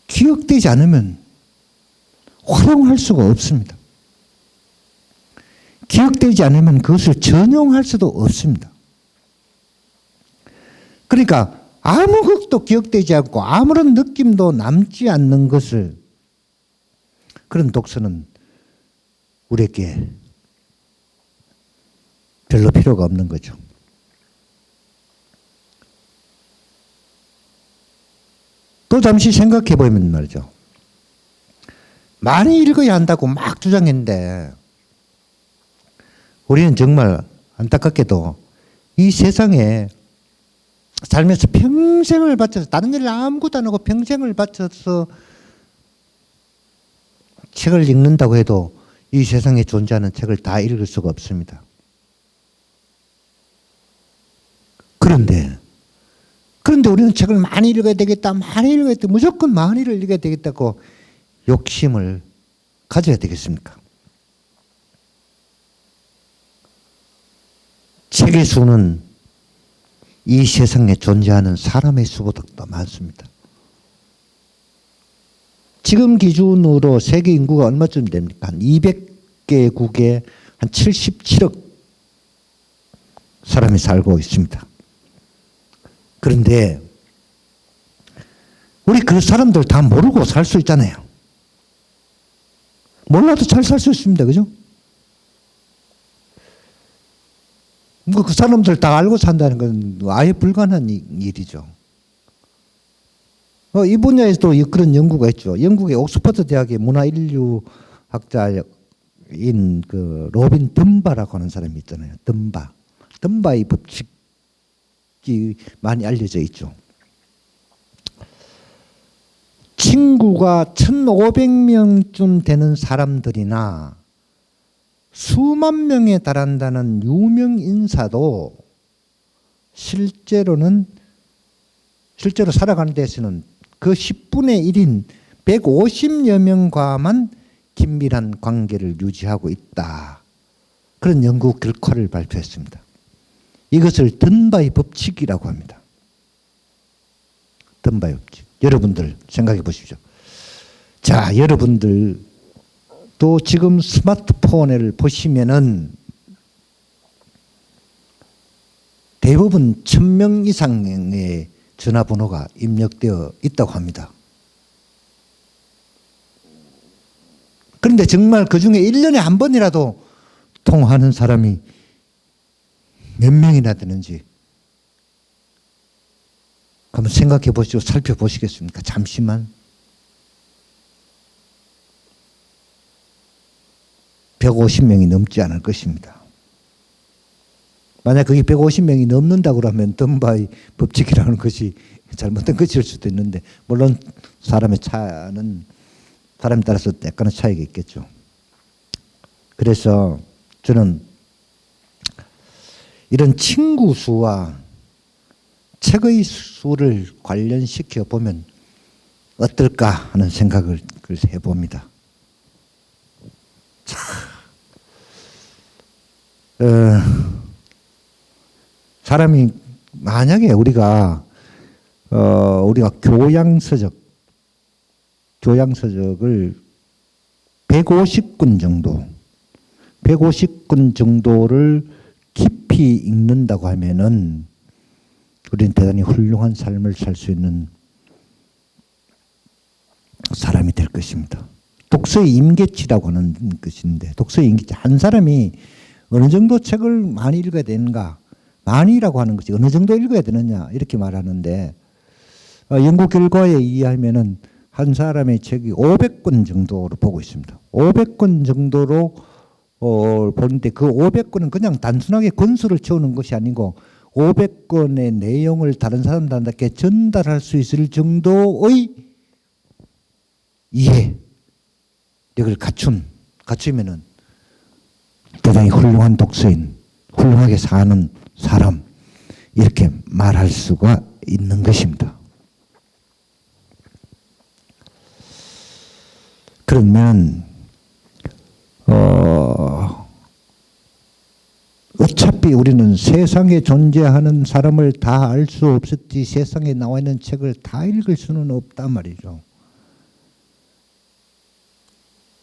기억되지 않으면 활용할 수가 없습니다. 기억되지 않으면 그것을 전용할 수도 없습니다. 그러니까 아무것도 기억되지 않고 아무런 느낌도 남지 않는 것을, 그런 독서는 우리에게 별로 필요가 없는 거죠. 또 잠시 생각해 보면 말이죠. 많이 읽어야 한다고 막 주장했는데 우리는 정말 안타깝게도 이 세상에 살면서 평생을 바쳐서, 다른 일을 아무것도 안 하고 평생을 바쳐서 책을 읽는다고 해도 이 세상에 존재하는 책을 다 읽을 수가 없습니다. 그런데 우리는 책을 많이 읽어야 되겠다, 많이 읽어야 되겠다, 무조건 많이를 읽어야 되겠다고 욕심을 가져야 되겠습니까? 책의 수는 이 세상에 존재하는 사람의 수보다 더 많습니다. 지금 기준으로 세계 인구가 얼마쯤 됩니까? 한 200개국에 한 77억 사람이 살고 있습니다. 그런데 우리 그 사람들 다 모르고 살 수 있잖아요. 몰라도 잘 살 수 있습니다. 그죠? 그 사람들 다 알고 산다는 건 아예 불가능한 일이죠. 이 분야에서도 그런 연구가 있죠. 영국의 옥스퍼드 대학의 문화인류학자인 그 로빈 덤바라고 하는 사람이 있잖아요. 덤바의 법칙이 많이 알려져 있죠. 친구가 1,500명쯤 되는 사람들이나 수만 명에 달한다는 유명 인사도 실제로 살아가는 데서는 그 10분의 1인 150여 명과만 긴밀한 관계를 유지하고 있다. 그런 연구 결과를 발표했습니다. 이것을 덤바의 법칙이라고 합니다. 덤바의 법칙. 여러분들 생각해 보십시오. 자, 여러분들 또 지금 스마트폰을 보시면은 대부분 1,000명 이상의 전화번호가 입력되어 있다고 합니다. 그런데 정말 그 중에 1년에 한 번이라도 통화하는 사람이 몇 명이나 되는지 한번 생각해 보시고 살펴보시겠습니까? 잠시만. 150명이 넘지 않을 것입니다. 만약 그게 150명이 넘는다고 하면 덤바의 법칙이라는 것이 잘못된 것일 수도 있는데, 물론 사람의 차는 사람에 따라서 약간의 차이가 있겠죠. 그래서 저는 이런 친구 수와 책의 수를 관련시켜 보면 어떨까 하는 생각을 해봅니다. 사람이 만약에 우리가 교양서적을 150권 정도를 깊이 읽는다고 하면은 우리는 대단히 훌륭한 삶을 살 수 있는 사람이 될 것입니다. 독서의 임계치라고 하는 것인데, 독서의 임계치, 한 사람이 어느 정도 책을 많이 읽어야 되는가, 많이라고 하는 것이 어느 정도 읽어야 되느냐 이렇게 말하는데, 연구 결과에 의하면은 한 사람의 책이 500권 정도로 보고 있습니다. 500권 정도로 보는데 그 500권은 그냥 단순하게 권수를 채우는 것이 아니고 500권의 내용을 다른 사람들한테 전달할 수 있을 정도의 이해력을 갖추면은 대단히 훌륭한 독서인, 훌륭하게 사는 사람, 이렇게 말할 수가 있는 것입니다. 그러면 어차피 우리는 세상에 존재하는 사람을 다 알 수 없었지 세상에 나와 있는 책을 다 읽을 수는 없단 말이죠.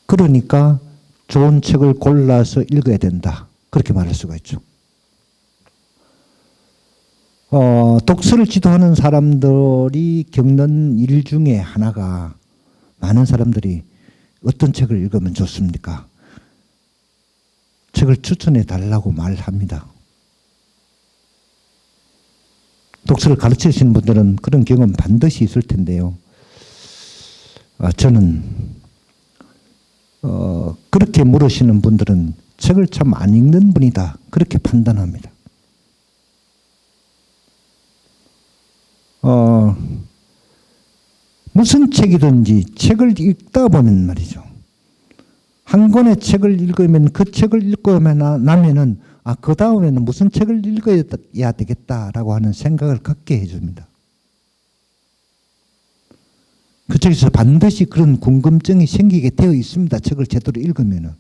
그러니까 좋은 책을 골라서 읽어야 된다. 그렇게 말할 수가 있죠. 독서를 지도하는 사람들이 겪는 일 중에 하나가 많은 사람들이 어떤 책을 읽으면 좋습니까? 책을 추천해 달라고 말합니다. 독서를 가르치시는 분들은 그런 경험 반드시 있을 텐데요. 저는 그렇게 물으시는 분들은 책을 참 안 읽는 분이다. 그렇게 판단합니다. 무슨 책이든지 책을 읽다 보면 말이죠. 한 권의 책을 읽으면 그 책을 읽고 나면은 그 다음에는 무슨 책을 읽어야 되겠다라고 하는 생각을 갖게 해줍니다. 그 책에서 반드시 그런 궁금증이 생기게 되어 있습니다. 책을 제대로 읽으면은.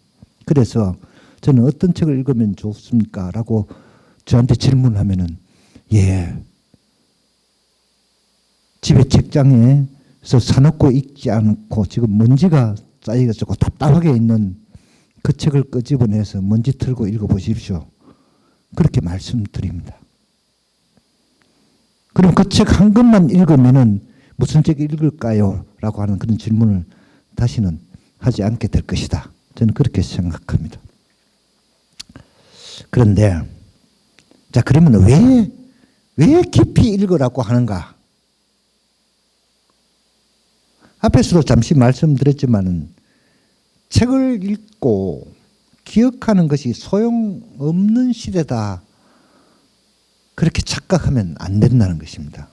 그래서 저는 어떤 책을 읽으면 좋습니까? 라고 저한테 질문하면은 집에 책장에서 사놓고 읽지 않고 지금 먼지가 쌓여가지고 답답하게 있는 그 책을 끄집어내서 먼지 털고 읽어보십시오. 그렇게 말씀드립니다. 그럼 그 책 한 권만 읽으면은 무슨 책 읽을까요? 라고 하는 그런 질문을 다시는 하지 않게 될 것이다. 저는 그렇게 생각합니다. 그런데 자 그러면 왜 깊이 읽으라고 하는가? 앞에서도 잠시 말씀드렸지만은 책을 읽고 기억하는 것이 소용없는 시대다. 그렇게 착각하면 안 된다는 것입니다.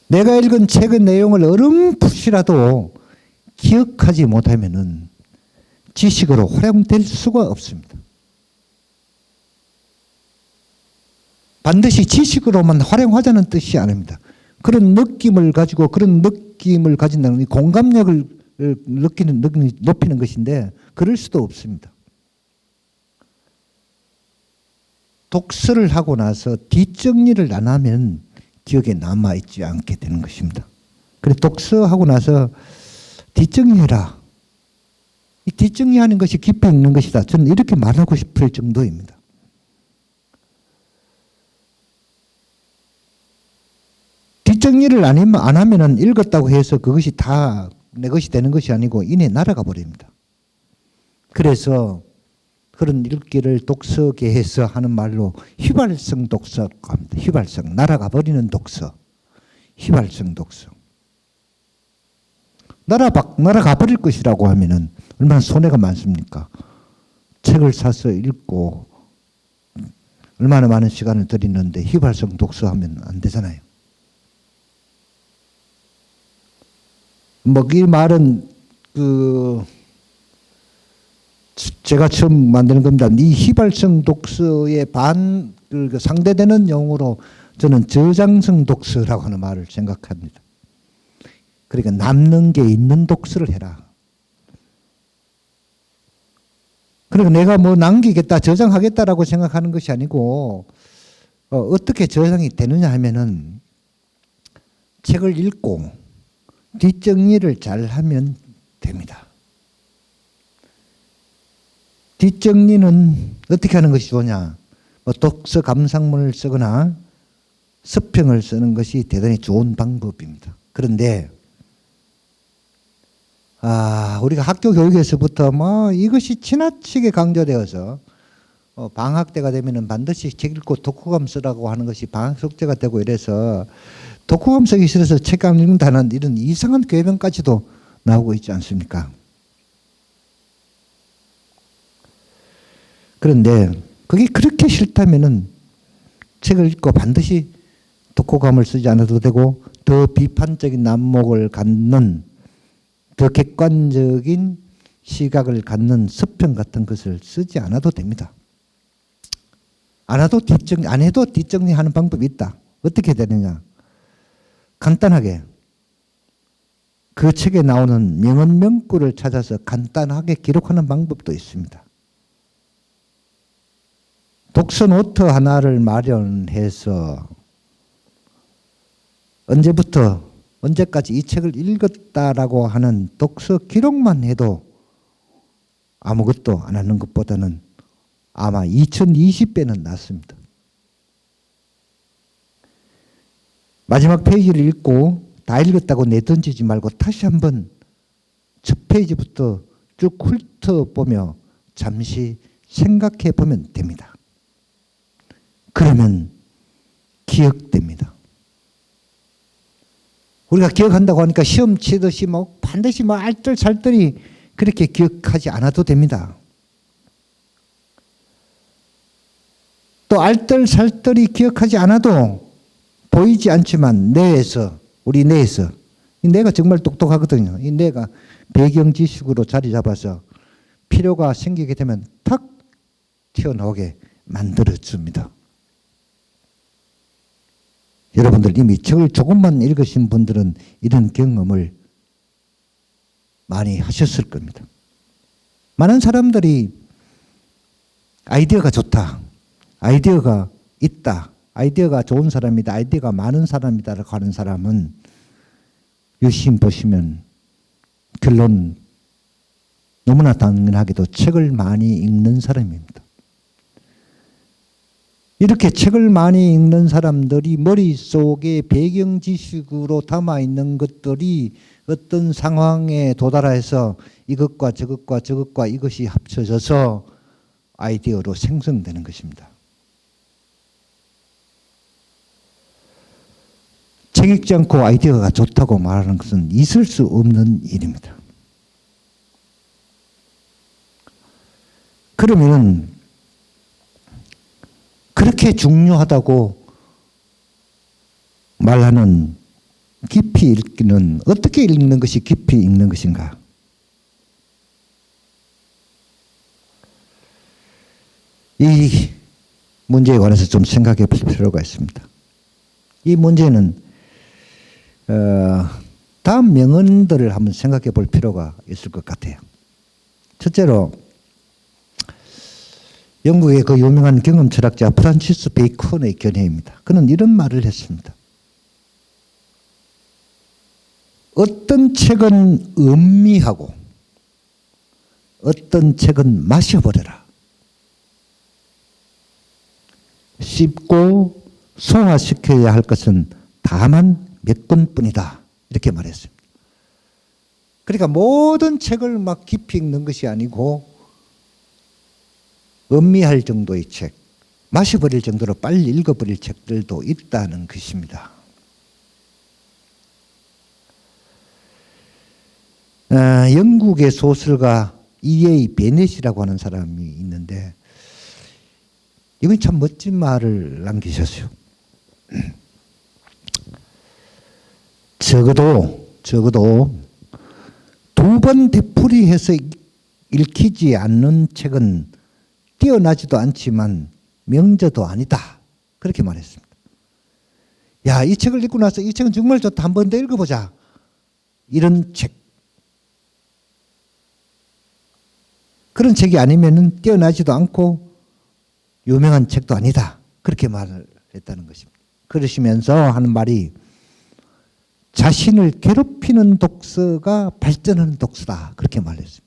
내가 읽은 책의 내용을 어렴풋이라도 기억하지 못하면은 지식으로 활용될 수가 없습니다. 반드시 지식으로만 활용하자는 뜻이 아닙니다. 그런 느낌을 가지고 그런 느낌을 가진다는 공감력을 높이는 것인데 그럴 수도 없습니다. 독서를 하고 나서 뒷정리를 안 하면 기억에 남아있지 않게 되는 것입니다. 그래서 독서하고 나서 뒷정리해라. 이 뒷정리하는 것이 깊이 있는 것이다. 저는 이렇게 말하고 싶을 정도입니다. 뒷정리를 안 하면은 읽었다고 해서 그것이 다 내 것이 되는 것이 아니고 이내 날아가 버립니다. 그래서 그런 읽기를 독서계에서 하는 말로 휘발성 독서라고 합니다. 휘발성, 날아가 버리는 독서. 휘발성 독서. 날아가 버릴 것이라고 하면은 얼마나 손해가 많습니까? 책을 사서 읽고 얼마나 많은 시간을 들이는데 휘발성 독서하면 안 되잖아요. 이 말은 제가 처음 만드는 겁니다. 이 휘발성 독서의 상대되는 용어로 저는 저장성 독서라고 하는 말을 생각합니다. 그러니까 남는 게 있는 독서를 해라. 그러니까 내가 남기겠다, 저장하겠다라고 생각하는 것이 아니고 어떻게 저장이 되느냐 하면은 책을 읽고 뒷정리를 잘 하면 됩니다. 뒷정리는 어떻게 하는 것이 좋냐? 독서 감상문을 쓰거나 서평을 쓰는 것이 대단히 좋은 방법입니다. 그런데 우리가 학교 교육에서부터 이것이 지나치게 강조되어서 방학 때가 되면은 반드시 책 읽고 독후감 쓰라고 하는 것이 방학 숙제가 되고 이래서 독후감 쓰기 싫어서 책 안 읽는다는 이런 이상한 궤변까지도 나오고 있지 않습니까? 그런데 그게 그렇게 싫다면은 책을 읽고 반드시 독후감을 쓰지 않아도 되고 더 비판적인 난목을 갖는 더 객관적인 시각을 갖는 서평 같은 것을 쓰지 않아도 됩니다. 안 해도 뒷정리하는 방법이 있다. 어떻게 되느냐? 간단하게 그 책에 나오는 명언 명구를 찾아서 간단하게 기록하는 방법도 있습니다. 독서 노트 하나를 마련해서 언제까지 이 책을 읽었다라고 하는 독서 기록만 해도 아무것도 안 하는 것보다는 아마 2020배는 낫습니다. 마지막 페이지를 읽고 다 읽었다고 내던지지 말고 다시 한번 첫 페이지부터 쭉 훑어보며 잠시 생각해 보면 됩니다. 그러면 기억됩니다. 우리가 기억한다고 하니까 시험 치듯이 반드시 알뜰살뜰히 그렇게 기억하지 않아도 됩니다. 또 알뜰살뜰히 기억하지 않아도 보이지 않지만 우리 뇌에서 이 뇌가 정말 똑똑하거든요. 이 뇌가 배경 지식으로 자리 잡아서 필요가 생기게 되면 탁 튀어나오게 만들어줍니다. 여러분들 이미 책을 조금만 읽으신 분들은 이런 경험을 많이 하셨을 겁니다. 많은 사람들이 아이디어가 좋다, 아이디어가 있다, 아이디어가 좋은 사람이다, 아이디어가 많은 사람이다라고 하는 사람은 유심 보시면 결론 너무나 당연하게도 책을 많이 읽는 사람입니다. 이렇게 책을 많이 읽는 사람들이 머릿속에 배경 지식으로 담아있는 것들이 어떤 상황에 도달해서 이것과 저것과 저것과 이것이 합쳐져서 아이디어로 생성되는 것입니다. 책 읽지 않고 아이디어가 좋다고 말하는 것은 있을 수 없는 일입니다. 그러면 그렇게 중요하다고 말하는 깊이 읽기는 어떻게 읽는 것이 깊이 읽는 것인가? 이 문제에 관해서 좀 생각해 볼 필요가 있습니다. 이 문제는 다음 명언들을 한번 생각해 볼 필요가 있을 것 같아요. 첫째로 영국의 그 유명한 경험 철학자 프란시스 베이컨의 견해입니다. 그는 이런 말을 했습니다. 어떤 책은 음미하고 어떤 책은 마셔버려라. 씹고 소화시켜야 할 것은 다만 몇 권뿐이다. 이렇게 말했습니다. 그러니까 모든 책을 막 깊이 읽는 것이 아니고 음미할 정도의 책, 마셔버릴 정도로 빨리 읽어버릴 책들도 있다는 것입니다. 영국의 소설가 E.A. 베넷이라고 하는 사람이 있는데 이건 참 멋진 말을 남기셨어요. 적어도 2번 되풀이해서 읽히지 않는 책은 뛰어나지도 않지만 명저도 아니다. 그렇게 말했습니다. 야, 이 책을 읽고 나서 이 책은 정말 좋다. 한 번 더 읽어보자. 이런 책. 그런 책이 아니면은 뛰어나지도 않고 유명한 책도 아니다. 그렇게 말을 했다는 것입니다. 그러시면서 하는 말이 자신을 괴롭히는 독서가 발전하는 독서다. 그렇게 말했습니다.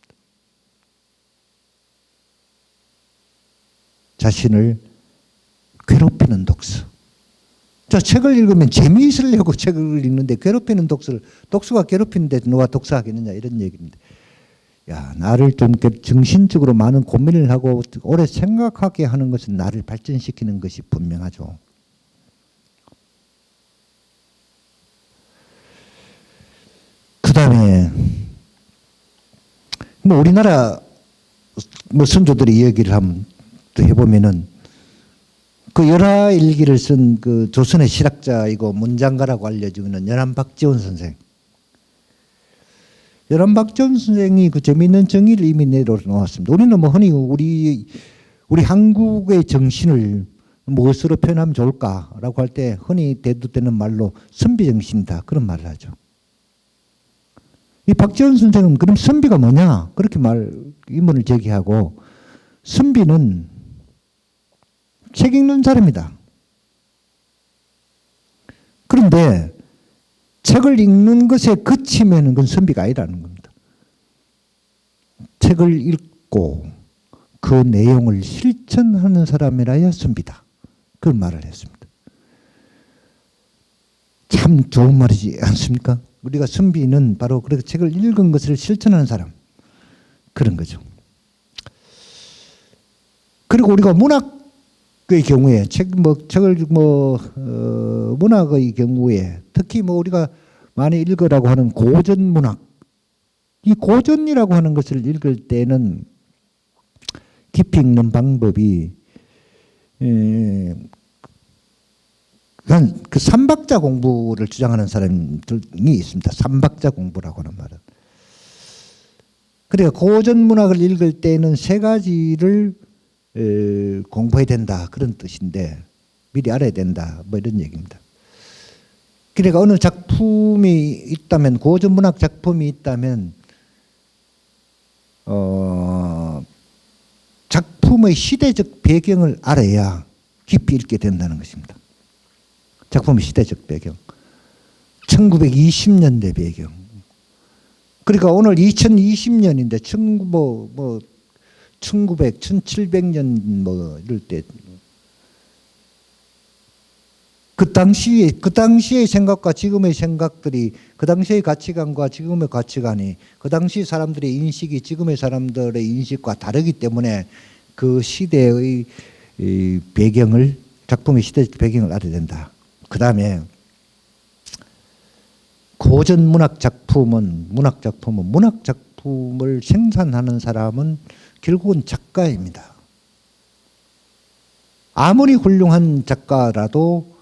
자신을 괴롭히는 독서. 자, 책을 읽으면 재미있으려고 책을 읽는데 괴롭히는 독서가 괴롭히는데 누가 독서하겠느냐 이런 얘기입니다. 야, 나를 좀 정신적으로 많은 고민을 하고 오래 생각하게 하는 것은 나를 발전시키는 것이 분명하죠. 그 다음에 우리나라 선조들의 이야기를 한번 해보면은 그 열하일기를 쓴 그 조선의 실학자이고 문장가라고 알려지는 연안박지원 선생. 연안박지원 선생이 그 재미있는 정의를 이미 내려놓았습니다. 우리는 흔히 우리 한국의 정신을 무엇으로 표현하면 좋을까라고 할 때 흔히 대두되는 말로 선비정신이다. 그런 말을 하죠. 이 박지원 선생은 그럼 선비가 뭐냐? 그렇게 의문을 제기하고 선비는 책 읽는 사람이다. 그런데 책을 읽는 것에 그치면 그건 선비가 아니라는 겁니다. 책을 읽고 그 내용을 실천하는 사람이라야 선비다. 그런 말을 했습니다. 참 좋은 말이지 않습니까? 우리가 선비는 바로 그렇게 책을 읽은 것을 실천하는 사람, 그런 거죠. 그리고 우리가 문학의 경우에 문학의 경우에 특히 우리가 많이 읽으라고 하는 고전 문학, 이 고전이라고 하는 것을 읽을 때는 깊이 읽는 방법이 그 삼박자 공부를 주장하는 사람들이 있습니다. 삼박자 공부라고 하는 말은. 그러니까 고전 문학을 읽을 때는 세 가지를 공부해야 된다, 그런 뜻인데, 미리 알아야 된다, 이런 얘기입니다. 그러니까 어느 작품이 있다면, 고전 문학 작품이 있다면 작품의 시대적 배경을 알아야 깊이 읽게 된다는 것입니다. 작품의 시대적 배경, 1920년대 배경. 그러니까 오늘 2020년인데 1900, 1700년 이럴 때 그 당시의 생각과 지금의 생각들이, 그 당시의 가치관과 지금의 가치관이, 그 당시 사람들의 인식이 지금의 사람들의 인식과 다르기 때문에 그 시대의 배경을, 작품의 시대적 배경을 알아야 된다. 그 다음에 고전 문학 작품을 생산하는 사람은 결국은 작가입니다. 아무리 훌륭한 작가라도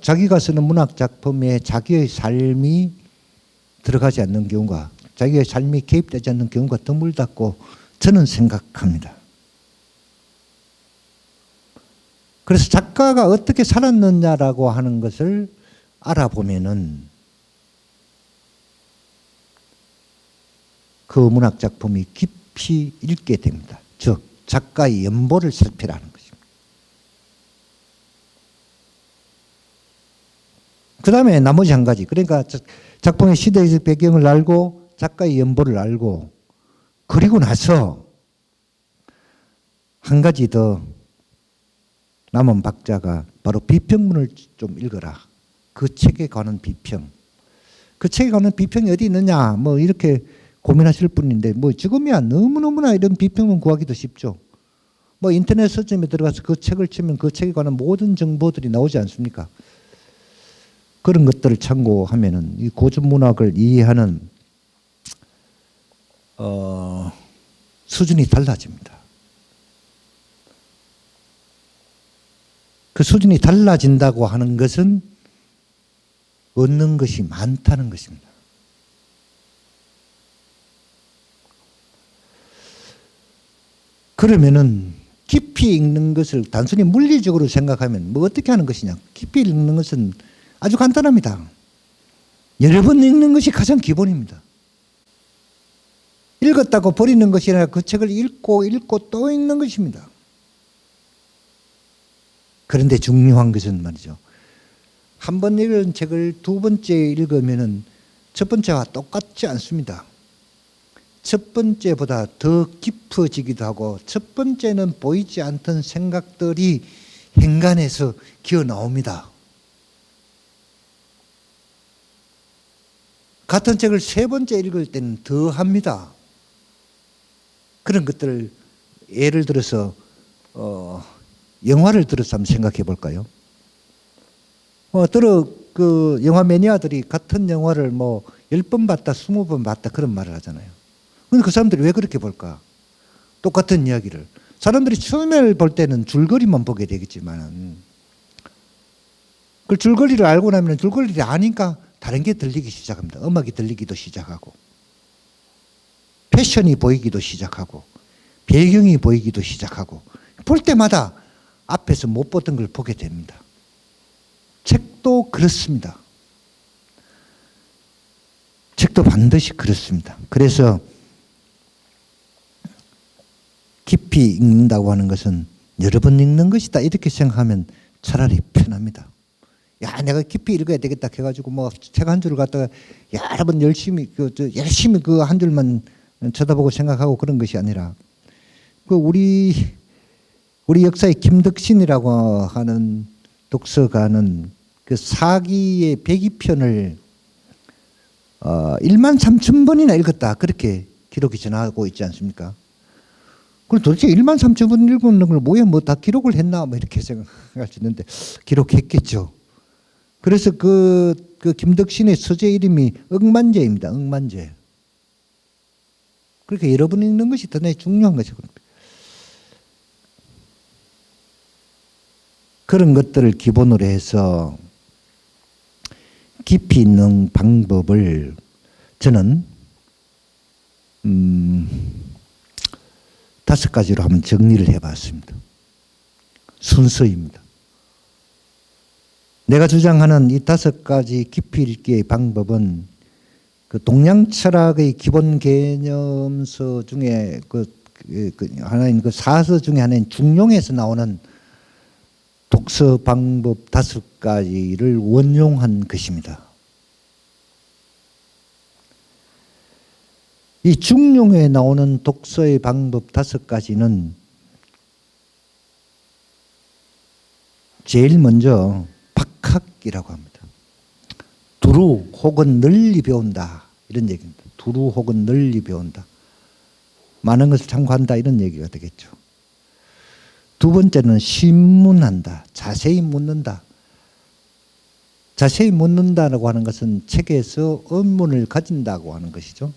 자기가 쓰는 문학 작품에 자기의 삶이 들어가지 않는 경우가, 자기의 삶이 개입되지 않는 경우가 드물다고 저는 생각합니다. 그래서 작가가 어떻게 살았느냐라고 하는 것을 알아보면은 그 문학 작품이 깊이 읽게 됩니다. 즉, 작가의 연보를 살피라는 것입니다. 그 다음에 나머지 한 가지, 그러니까 작품의 시대적 배경을 알고 작가의 연보를 알고, 그리고 나서 한 가지 더 남은 박자가 바로 비평문을 좀 읽어라. 그 책에 관한 비평. 그 책에 관한 비평이 어디 있느냐, 이렇게 고민하실 분인데, 지금이야 너무너무나 이런 비평문 구하기도 쉽죠. 인터넷 서점에 들어가서 그 책을 치면 그 책에 관한 모든 정보들이 나오지 않습니까? 그런 것들을 참고하면은 이 고전 문학을 이해하는 수준이 달라집니다. 그 수준이 달라진다고 하는 것은 얻는 것이 많다는 것입니다. 그러면은 깊이 읽는 것을 단순히 물리적으로 생각하면 어떻게 하는 것이냐? 깊이 읽는 것은 아주 간단합니다. 여러 번 읽는 것이 가장 기본입니다. 읽었다고 버리는 것이 아니라 그 책을 읽고 또 읽는 것입니다. 그런데 중요한 것은 말이죠, 한 번 읽은 책을 두 번째 읽으면은 첫 번째와 똑같지 않습니다. 첫 번째보다 더 깊어지기도 하고, 첫 번째는 보이지 않던 생각들이 행간에서 기어 나옵니다. 같은 책을 세 번째 읽을 때는 더 합니다. 그런 것들을 예를 들어서 영화를 들어서 한번 생각해 볼까요? 그 영화 매니아들이 같은 영화를 10번 봤다, 20번 봤다 그런 말을 하잖아요. 근데 그 사람들이 왜 그렇게 볼까? 똑같은 이야기를. 사람들이 처음에 볼 때는 줄거리만 보게 되겠지만, 그 줄거리를 알고 나면 줄거리를 아니까 다른 게 들리기 시작합니다. 음악이 들리기도 시작하고, 패션이 보이기도 시작하고, 배경이 보이기도 시작하고, 볼 때마다 앞에서 못 보던 걸 보게 됩니다. 책도 그렇습니다. 책도 반드시 그렇습니다. 그래서 깊이 읽는다고 하는 것은 여러 번 읽는 것이다 이렇게 생각하면 차라리 편합니다. 야, 내가 깊이 읽어야 되겠다 해가지고 뭐 책 한 줄을 갖다가 여러 번 열심히 그 한 줄만 쳐다보고 생각하고 그런 것이 아니라 그 우리 역사의 김덕신이라고 하는 독서가는 그 사기의 백이편을 13,000번이나 읽었다 그렇게 기록이 전하고 있지 않습니까? 그럼 도대체 13,000번 읽은 걸 뭐에 뭐 다 기록을 했나 뭐 이렇게 생각할 수 있는데 기록했겠죠. 그래서 그 김덕신의 서재 이름이 억만제입니다. 억만제. 그렇게 여러 번 읽는 것이 대단히 중요한 것이죠. 그런 것들을 기본으로 해서 깊이 있는 방법을 저는 5가지로 한번 정리를 해봤습니다. 순서입니다. 내가 주장하는 이 5가지 깊이 읽기의 방법은 그 동양 철학의 기본 개념서 중에 하나인 그 사서 중에 하나인 중용에서 나오는 독서 방법 5가지를 원용한 것입니다. 이 중용에 나오는 독서의 방법 5가지는 제일 먼저 박학이라고 합니다. 두루 혹은 널리 배운다 이런 얘기입니다. 두루 혹은 널리 배운다. 많은 것을 참고한다 이런 얘기가 되겠죠. 두 번째는 신문한다. 자세히 묻는다. 자세히 묻는다라고 하는 것은 책에서 의문을 가진다고 하는 것이죠.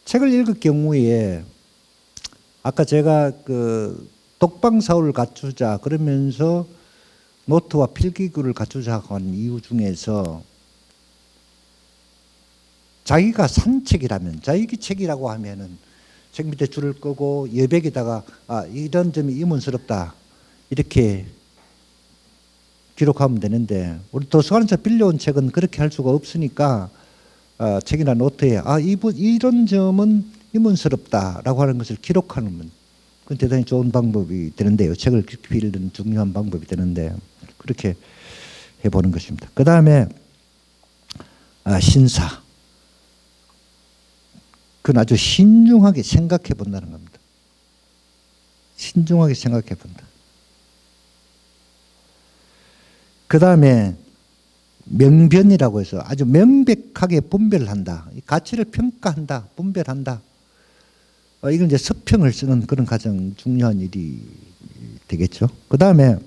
책을 읽을 경우에 아까 제가 그 독방사후를 갖추자 그러면서 노트와 필기구를 갖추자고 하는 이유 중에서 자기가 산 책이라면 자기 책이라고 하면은 책 밑에 줄을 끄고 여백에다가 이런 점이 의문스럽다 이렇게 기록하면 되는데 우리 도서관에서 빌려온 책은 그렇게 할 수가 없으니까 책이나 노트에 이런 점은 의문스럽다라고 하는 것을 기록하는 그건 대단히 좋은 방법이 되는데요. 책을 깊이 읽는 중요한 방법이 되는데 그렇게 해보는 것입니다. 그 다음에 신사. 그건 아주 신중하게 생각해 본다는 겁니다. 신중하게 생각해 본다. 그 다음에 명변이라고 해서 아주 명백하게 분별한다. 가치를 평가한다. 분별한다. 이건 이제 서평을 쓰는 그런 가장 중요한 일이 되겠죠. 그 다음에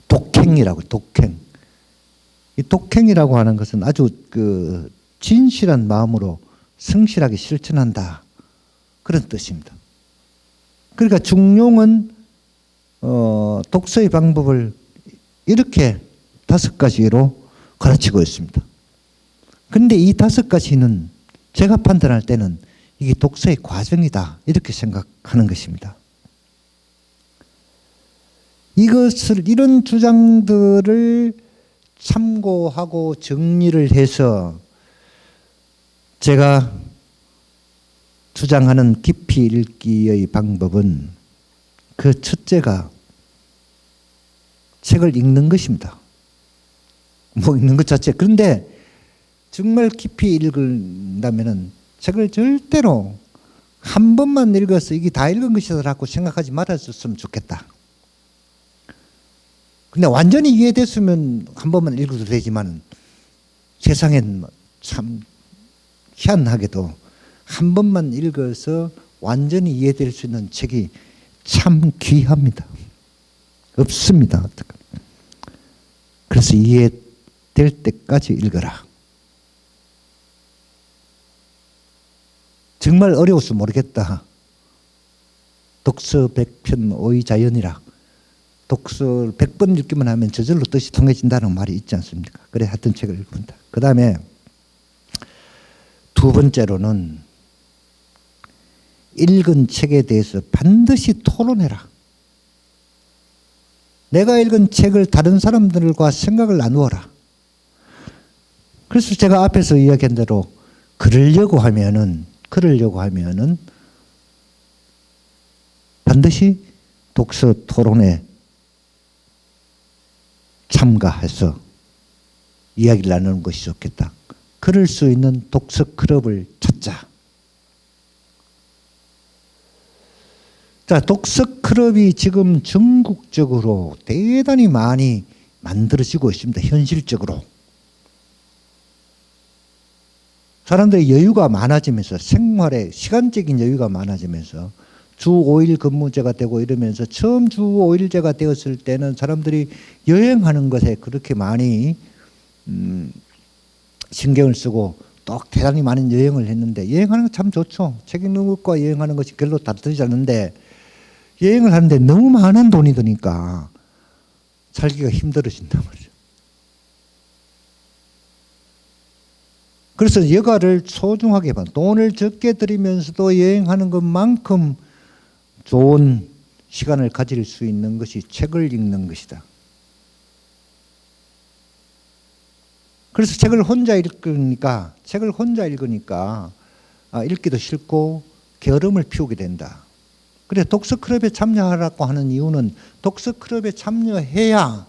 독행이라고 독행. 이 독행이라고 하는 것은 아주 그 진실한 마음으로 성실하게 실천한다. 그런 뜻입니다. 그러니까 중용은 독서의 방법을 이렇게 5가지로 가르치고 있습니다. 그런데 이 5가지는 제가 판단할 때는 이게 독서의 과정이다 이렇게 생각하는 것입니다. 이런 주장들을 참고하고 정리를 해서 제가 주장하는 깊이 읽기의 방법은 그 첫째가 책을 읽는 것입니다. 뭐 읽는 것 자체. 그런데 정말 깊이 읽는다면은 책을 절대로 한 번만 읽어서 이게 다 읽은 것이다라고 생각하지 말았으면 좋겠다. 근데 완전히 이해됐으면 한 번만 읽어도 되지만 세상엔 참 희한하게도 한 번만 읽어서 완전히 이해될 수 있는 책이 참 귀합니다. 없습니다. 그래서 이해될 때까지 읽어라. 정말 어려워서 모르겠다. 독서 100편 오이자연이라. 독서를 100번 읽기만 하면 저절로 뜻이 통해진다는 말이 있지 않습니까? 그래 하여튼 책을 읽어본다. 그 다음에 두 번째로는 읽은 책에 대해서 반드시 토론해라. 내가 읽은 책을 다른 사람들과 생각을 나누어라. 그래서 제가 앞에서 이야기한 대로 그러려고 하면은 그러려고 하면은 반드시 독서 토론에 참가해서 이야기를 나누는 것이 좋겠다. 그럴 수 있는 독서 클럽을 찾자. 자, 독서 클럽이 지금 전국적으로 대단히 많이 만들어지고 있습니다. 현실적으로. 사람들의 여유가 많아지면서 생활에 시간적인 여유가 많아지면서 주 5일 근무제가 되고 이러면서 처음 주 5일제가 되었을 때는 사람들이 여행하는 것에 그렇게 많이 신경을 쓰고 또 대단히 많은 여행을 했는데 여행하는 거 참 좋죠. 책 읽는 것과 여행하는 것이 별로 다르지 않는데 여행을 하는데 너무 많은 돈이 드니까 살기가 힘들어진단 말이죠. 그래서 여가를 소중하게 봐. 돈을 적게 들이면서도 여행하는 것만큼 좋은 시간을 가질 수 있는 것이 책을 읽는 것이다. 그래서 책을 혼자 읽으니까 읽기도 싫고 게으름을 피우게 된다. 그래 독서 클럽에 참여하라고 하는 이유는 독서 클럽에 참여해야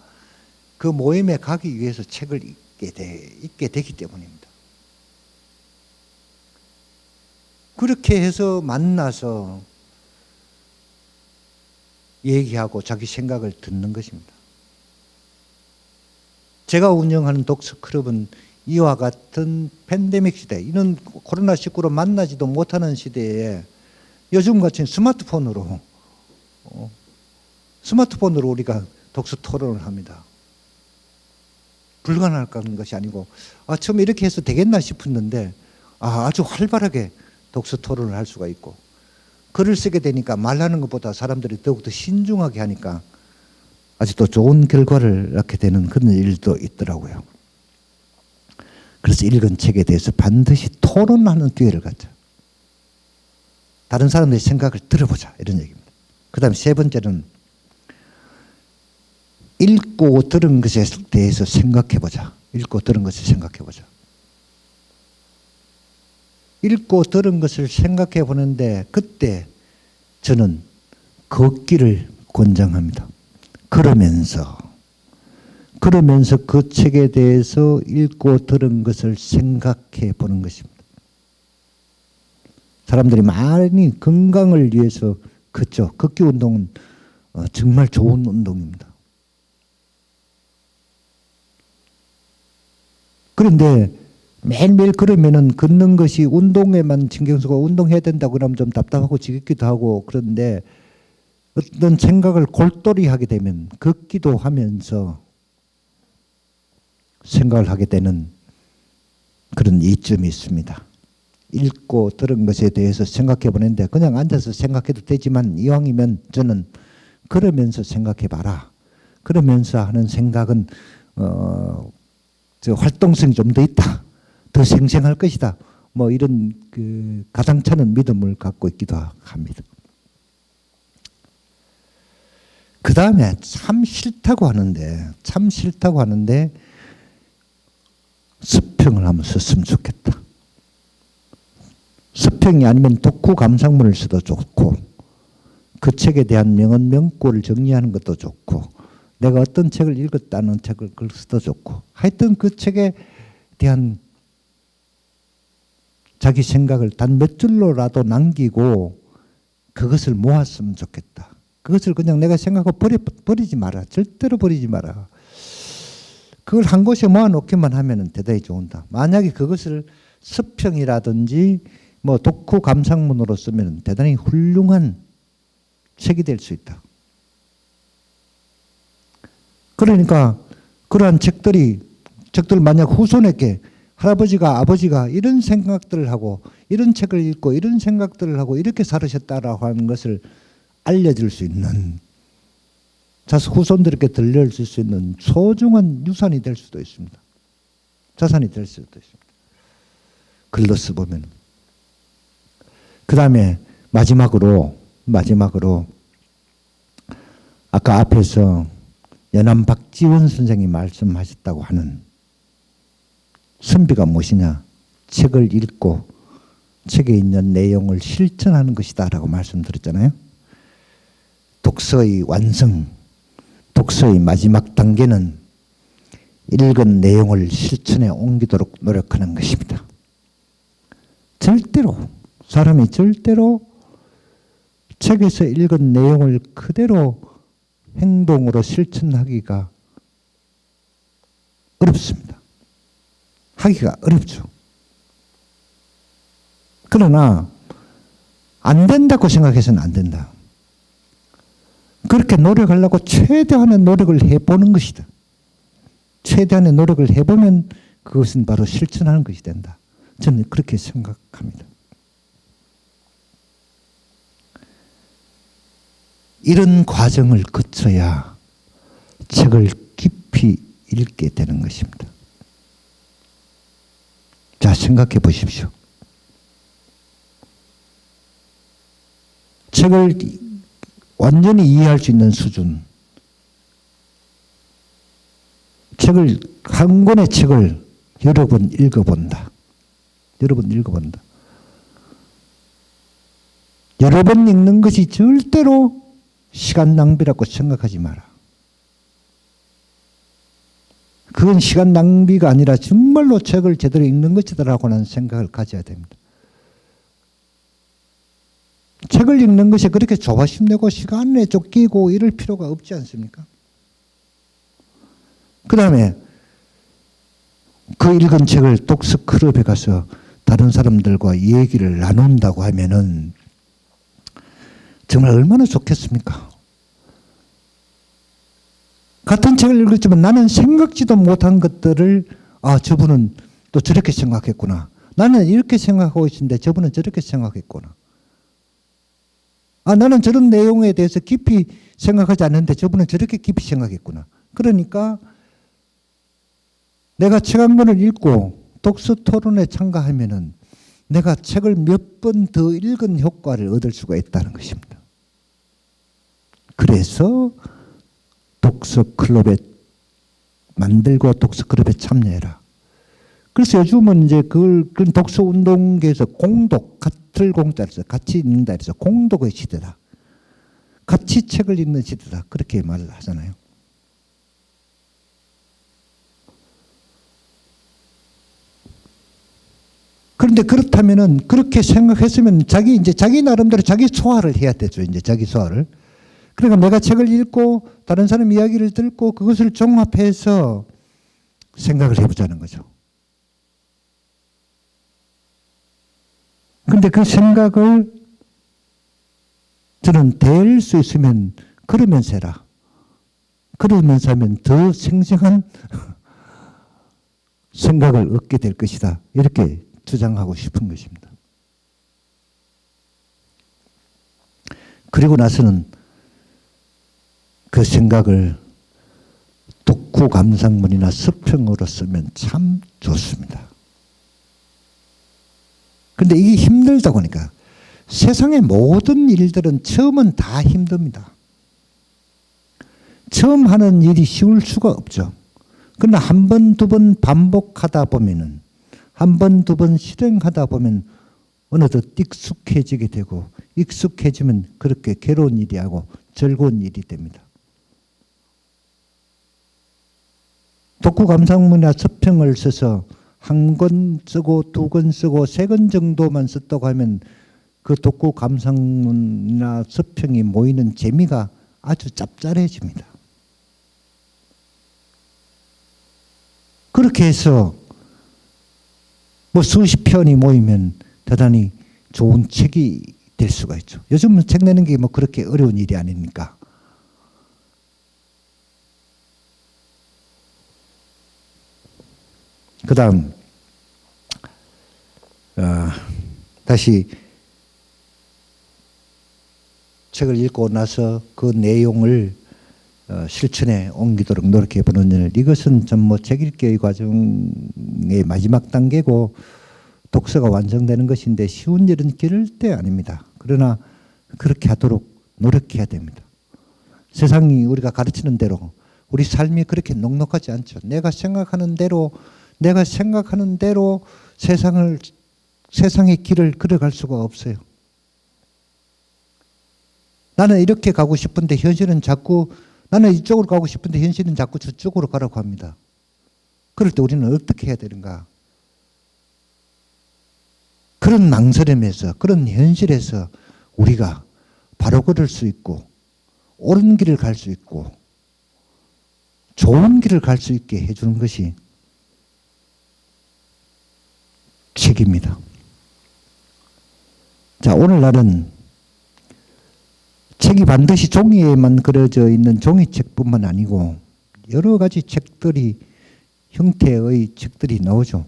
그 모임에 가기 위해서 책을 읽게 되기 때문입니다. 그렇게 해서 만나서 얘기하고 자기 생각을 듣는 것입니다. 제가 운영하는 독서 클럽은 이와 같은 팬데믹 시대, 이런 코로나19로 만나지도 못하는 시대에 요즘같이 스마트폰으로 우리가 독서 토론을 합니다. 불가능할 것이 아니고 처음에 이렇게 해서 되겠나 싶었는데 아주 활발하게 독서 토론을 할 수가 있고 글을 쓰게 되니까 말하는 것보다 사람들이 더욱더 신중하게 하니까 아주 또 좋은 결과를 낳게 되는 그런 일도 있더라고요. 그래서 읽은 책에 대해서 반드시 토론하는 기회를 갖자. 다른 사람들의 생각을 들어보자 이런 얘기입니다. 그 다음에 세 번째는 읽고 들은 것에 대해서 생각해보자. 읽고 들은 것을 생각해보자. 읽고 들은 것을 생각해 보는데 그때 저는 걷기를 권장합니다. 그러면서 그 책에 대해서 읽고 들은 것을 생각해 보는 것입니다. 사람들이 많이 건강을 위해서 걷죠. 걷기 운동은 정말 좋은 운동입니다. 그런데 매일매일 그러면은 걷는 것이 운동에만 신경 쓰고 운동해야 된다고 그러면 좀 답답하고 지겹기도 하고 그런데 어떤 생각을 골똘히 하게 되면 걷기도 하면서 생각을 하게 되는 그런 이점이 있습니다. 읽고 들은 것에 대해서 생각해 보는데 그냥 앉아서 생각해도 되지만 이왕이면 저는 걸으면서 생각해 봐라. 그러면서 하는 생각은 활동성이 좀 더 있다. 더 생생할 것이다. 뭐 이런 가당차는 믿음을 갖고 있기도 합니다. 그 다음에 참 싫다고 하는데 서평을 한번 썼으면 좋겠다. 서평이 아니면 독후 감상문을 써도 좋고 그 책에 대한 명언 명구를 정리하는 것도 좋고 내가 어떤 책을 읽었다는 책을 써도 좋고 하여튼 그 책에 대한 자기 생각을 단 몇 줄로라도 남기고 그것을 모았으면 좋겠다. 그것을 그냥 내가 생각하고 버리지 마라. 절대로 버리지 마라. 그걸 한 곳에 모아놓기만 하면 대단히 좋은다. 만약에 그것을 서평이라든지 뭐 독후 감상문으로 쓰면 대단히 훌륭한 책이 될 수 있다. 그러니까 그러한 책들 만약 후손에게 할아버지가 아버지가 이런 생각들을 하고 이런 책을 읽고 이런 생각들을 하고 이렇게 살으셨다라고 하는 것을 알려줄 수 있는 후손들에게 들려줄 수 있는 소중한 유산이 될 수도 있습니다. 자산이 될 수도 있습니다. 글로 써보면. 그 다음에 마지막으로 아까 앞에서 연암 박지원 선생이 말씀하셨다고 하는 선비가 무엇이냐? 책을 읽고 책에 있는 내용을 실천하는 것이다 라고 말씀드렸잖아요. 독서의 완성, 독서의 마지막 단계는 읽은 내용을 실천에 옮기도록 노력하는 것입니다. 사람이 절대로 책에서 읽은 내용을 그대로 행동으로 실천하기가 어렵습니다. 하기가 어렵죠. 그러나 안 된다고 생각해서는 안 된다. 그렇게 노력하려고 최대한의 노력을 해보는 것이다. 최대한의 노력을 해보면 그것은 바로 실천하는 것이 된다. 저는 그렇게 생각합니다. 이런 과정을 거쳐야 책을 깊이 읽게 되는 것입니다. 자, 생각해 보십시오. 책을 완전히 이해할 수 있는 수준, 한 권의 책을 여러 번 읽어본다. 여러 번 읽어본다. 여러 번 읽는 것이 절대로 시간 낭비라고 생각하지 마라. 그건 시간 낭비가 아니라 정말로 책을 제대로 읽는 것이다라고는 생각을 가져야 됩니다. 책을 읽는 것이 그렇게 조바심내고 시간에 쫓기고 이럴 필요가 없지 않습니까? 그 다음에 그 읽은 책을 독서 클럽에 가서 다른 사람들과 얘기를 나눈다고 하면은 정말 얼마나 좋겠습니까? 같은 책을 읽었지만 나는 생각지도 못한 것들을 저분은 또 저렇게 생각했구나. 나는 이렇게 생각하고 있는데 저분은 저렇게 생각했구나. 나는 저런 내용에 대해서 깊이 생각하지 않는데 저분은 저렇게 깊이 생각했구나. 그러니까 내가 책 한 권을 읽고 독서 토론에 참가하면은 내가 책을 몇 번 더 읽은 효과를 얻을 수가 있다는 것입니다. 그래서 독서 클럽에 만들고 독서 클럽에 참여해라. 그래서 요즘은 이제 그런 독서 운동계에서 공독, 같을 공짜에서 같이 읽는다 해서 공독의 시대다. 같이 책을 읽는 시대다. 그렇게 말을 하잖아요. 그런데 그렇다면은 그렇게 생각했으면 자기 나름대로 자기 소화를 해야 되죠. 이제 자기 소화를. 그러니까 내가 책을 읽고 다른 사람 이야기를 듣고 그것을 종합해서 생각을 해보자는 거죠. 그런데 그 생각을 저는 될 수 있으면 그러면서 해라. 그러면서 하면 더 생생한 생각을 얻게 될 것이다. 이렇게 주장하고 싶은 것입니다. 그리고 나서는 그 생각을 독후 감상문이나 서평으로 쓰면 참 좋습니다. 그런데 이게 힘들다 보니까 세상의 모든 일들은 처음은 다 힘듭니다. 처음 하는 일이 쉬울 수가 없죠. 그러나 한 번, 두 번 반복하다 보면은 한 번, 두 번 실행하다 보면 어느덧 익숙해지게 되고 익숙해지면 그렇게 괴로운 일이 하고 즐거운 일이 됩니다. 독후 감상문이나 서평을 써서 한 권 쓰고 두 권 쓰고 세 권 정도만 썼다고 하면 그 독후 감상문이나 서평이 모이는 재미가 아주 짭짤해집니다. 그렇게 해서 수십 편이 모이면 대단히 좋은 책이 될 수가 있죠. 요즘은 책 내는 게 그렇게 어려운 일이 아닙니까? 그 다음 다시 책을 읽고 나서 그 내용을 실천에 옮기도록 노력해보는 일, 이것은 좀 책 읽기의 과정의 마지막 단계고 독서가 완성되는 것인데 쉬운 일은 절대 아닙니다. 그러나 그렇게 하도록 노력해야 됩니다. 세상이 우리가 가르치는 대로 우리 삶이 그렇게 넉넉하지 않죠. 내가 생각하는 대로 세상을 세상의 길을 걸어갈 수가 없어요. 나는 이렇게 가고 싶은데 현실은 자꾸, 나는 이쪽으로 가고 싶은데 현실은 자꾸 저쪽으로 가라고 합니다. 그럴 때 우리는 어떻게 해야 되는가? 그런 망설임에서, 그런 현실에서 우리가 바로 걸을 수 있고, 옳은 길을 갈 수 있고, 좋은 길을 갈 수 있게 해주는 것이 책입니다. 자, 오늘날은 책이 반드시 종이에만 그려져 있는 종이책뿐만 아니고 여러 가지 책들이, 형태의 책들이 나오죠.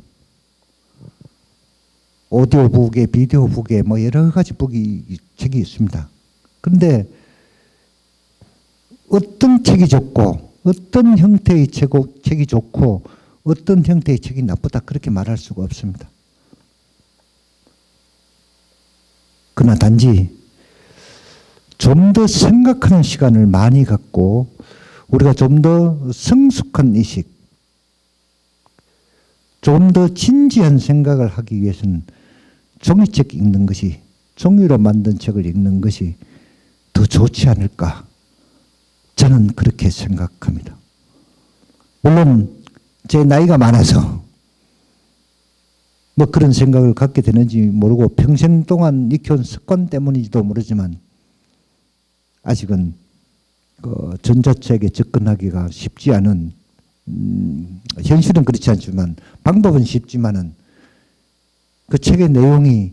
오디오북에, 비디오북에 뭐 여러 가지 책이 있습니다. 그런데 어떤 책이 좋고 어떤 형태의 책이 좋고 어떤 형태의 책이 나쁘다 그렇게 말할 수가 없습니다. 그러나 단지 좀 더 생각하는 시간을 많이 갖고 우리가 좀 더 성숙한 의식, 좀 더 진지한 생각을 하기 위해서는 종이책 읽는 것이, 종이로 만든 책을 읽는 것이 더 좋지 않을까, 저는 그렇게 생각합니다. 물론 제 나이가 많아서 뭐 그런 생각을 갖게 되는지 모르고 평생 동안 익혀온 습관 때문인지도 모르지만 아직은 그 전자책에 접근하기가 쉽지 않은, 현실은 그렇지 않지만 방법은 쉽지만은 그 책의 내용이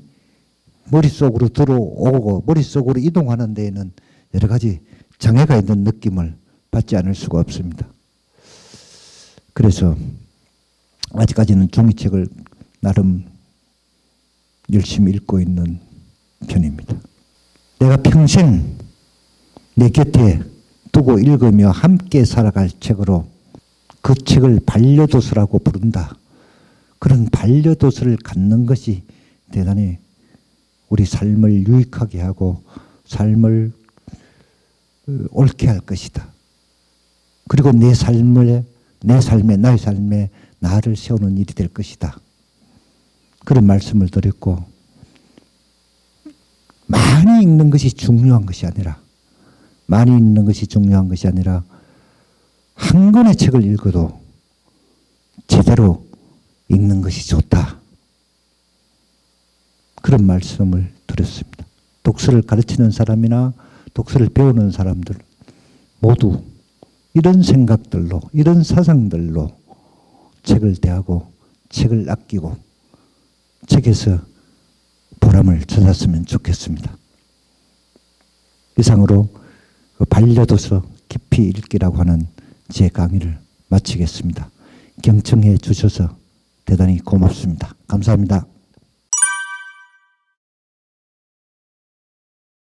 머릿속으로 들어오고 머릿속으로 이동하는 데에는 여러 가지 장애가 있는 느낌을 받지 않을 수가 없습니다. 그래서 아직까지는 종이책을 나름 열심히 읽고 있는 편입니다. 내가 평생 내 곁에 두고 읽으며 함께 살아갈 책으로, 그 책을 반려도서라고 부른다. 그런 반려도서를 갖는 것이 대단히 우리 삶을 유익하게 하고 삶을 옳게 할 것이다. 그리고 나의 삶에 나를 세우는 일이 될 것이다. 그런 말씀을 드렸고, 많이 읽는 것이 중요한 것이 아니라 한 권의 책을 읽어도 제대로 읽는 것이 좋다. 그런 말씀을 드렸습니다. 독서를 가르치는 사람이나 독서를 배우는 사람들 모두 이런 생각들로, 이런 사상들로 책을 대하고 책을 아끼고 책에서 보람을 찾았으면 좋겠습니다. 이상으로 반려도서 깊이 읽기라고 하는 제 강의를 마치겠습니다. 경청해 주셔서 대단히 고맙습니다. 감사합니다.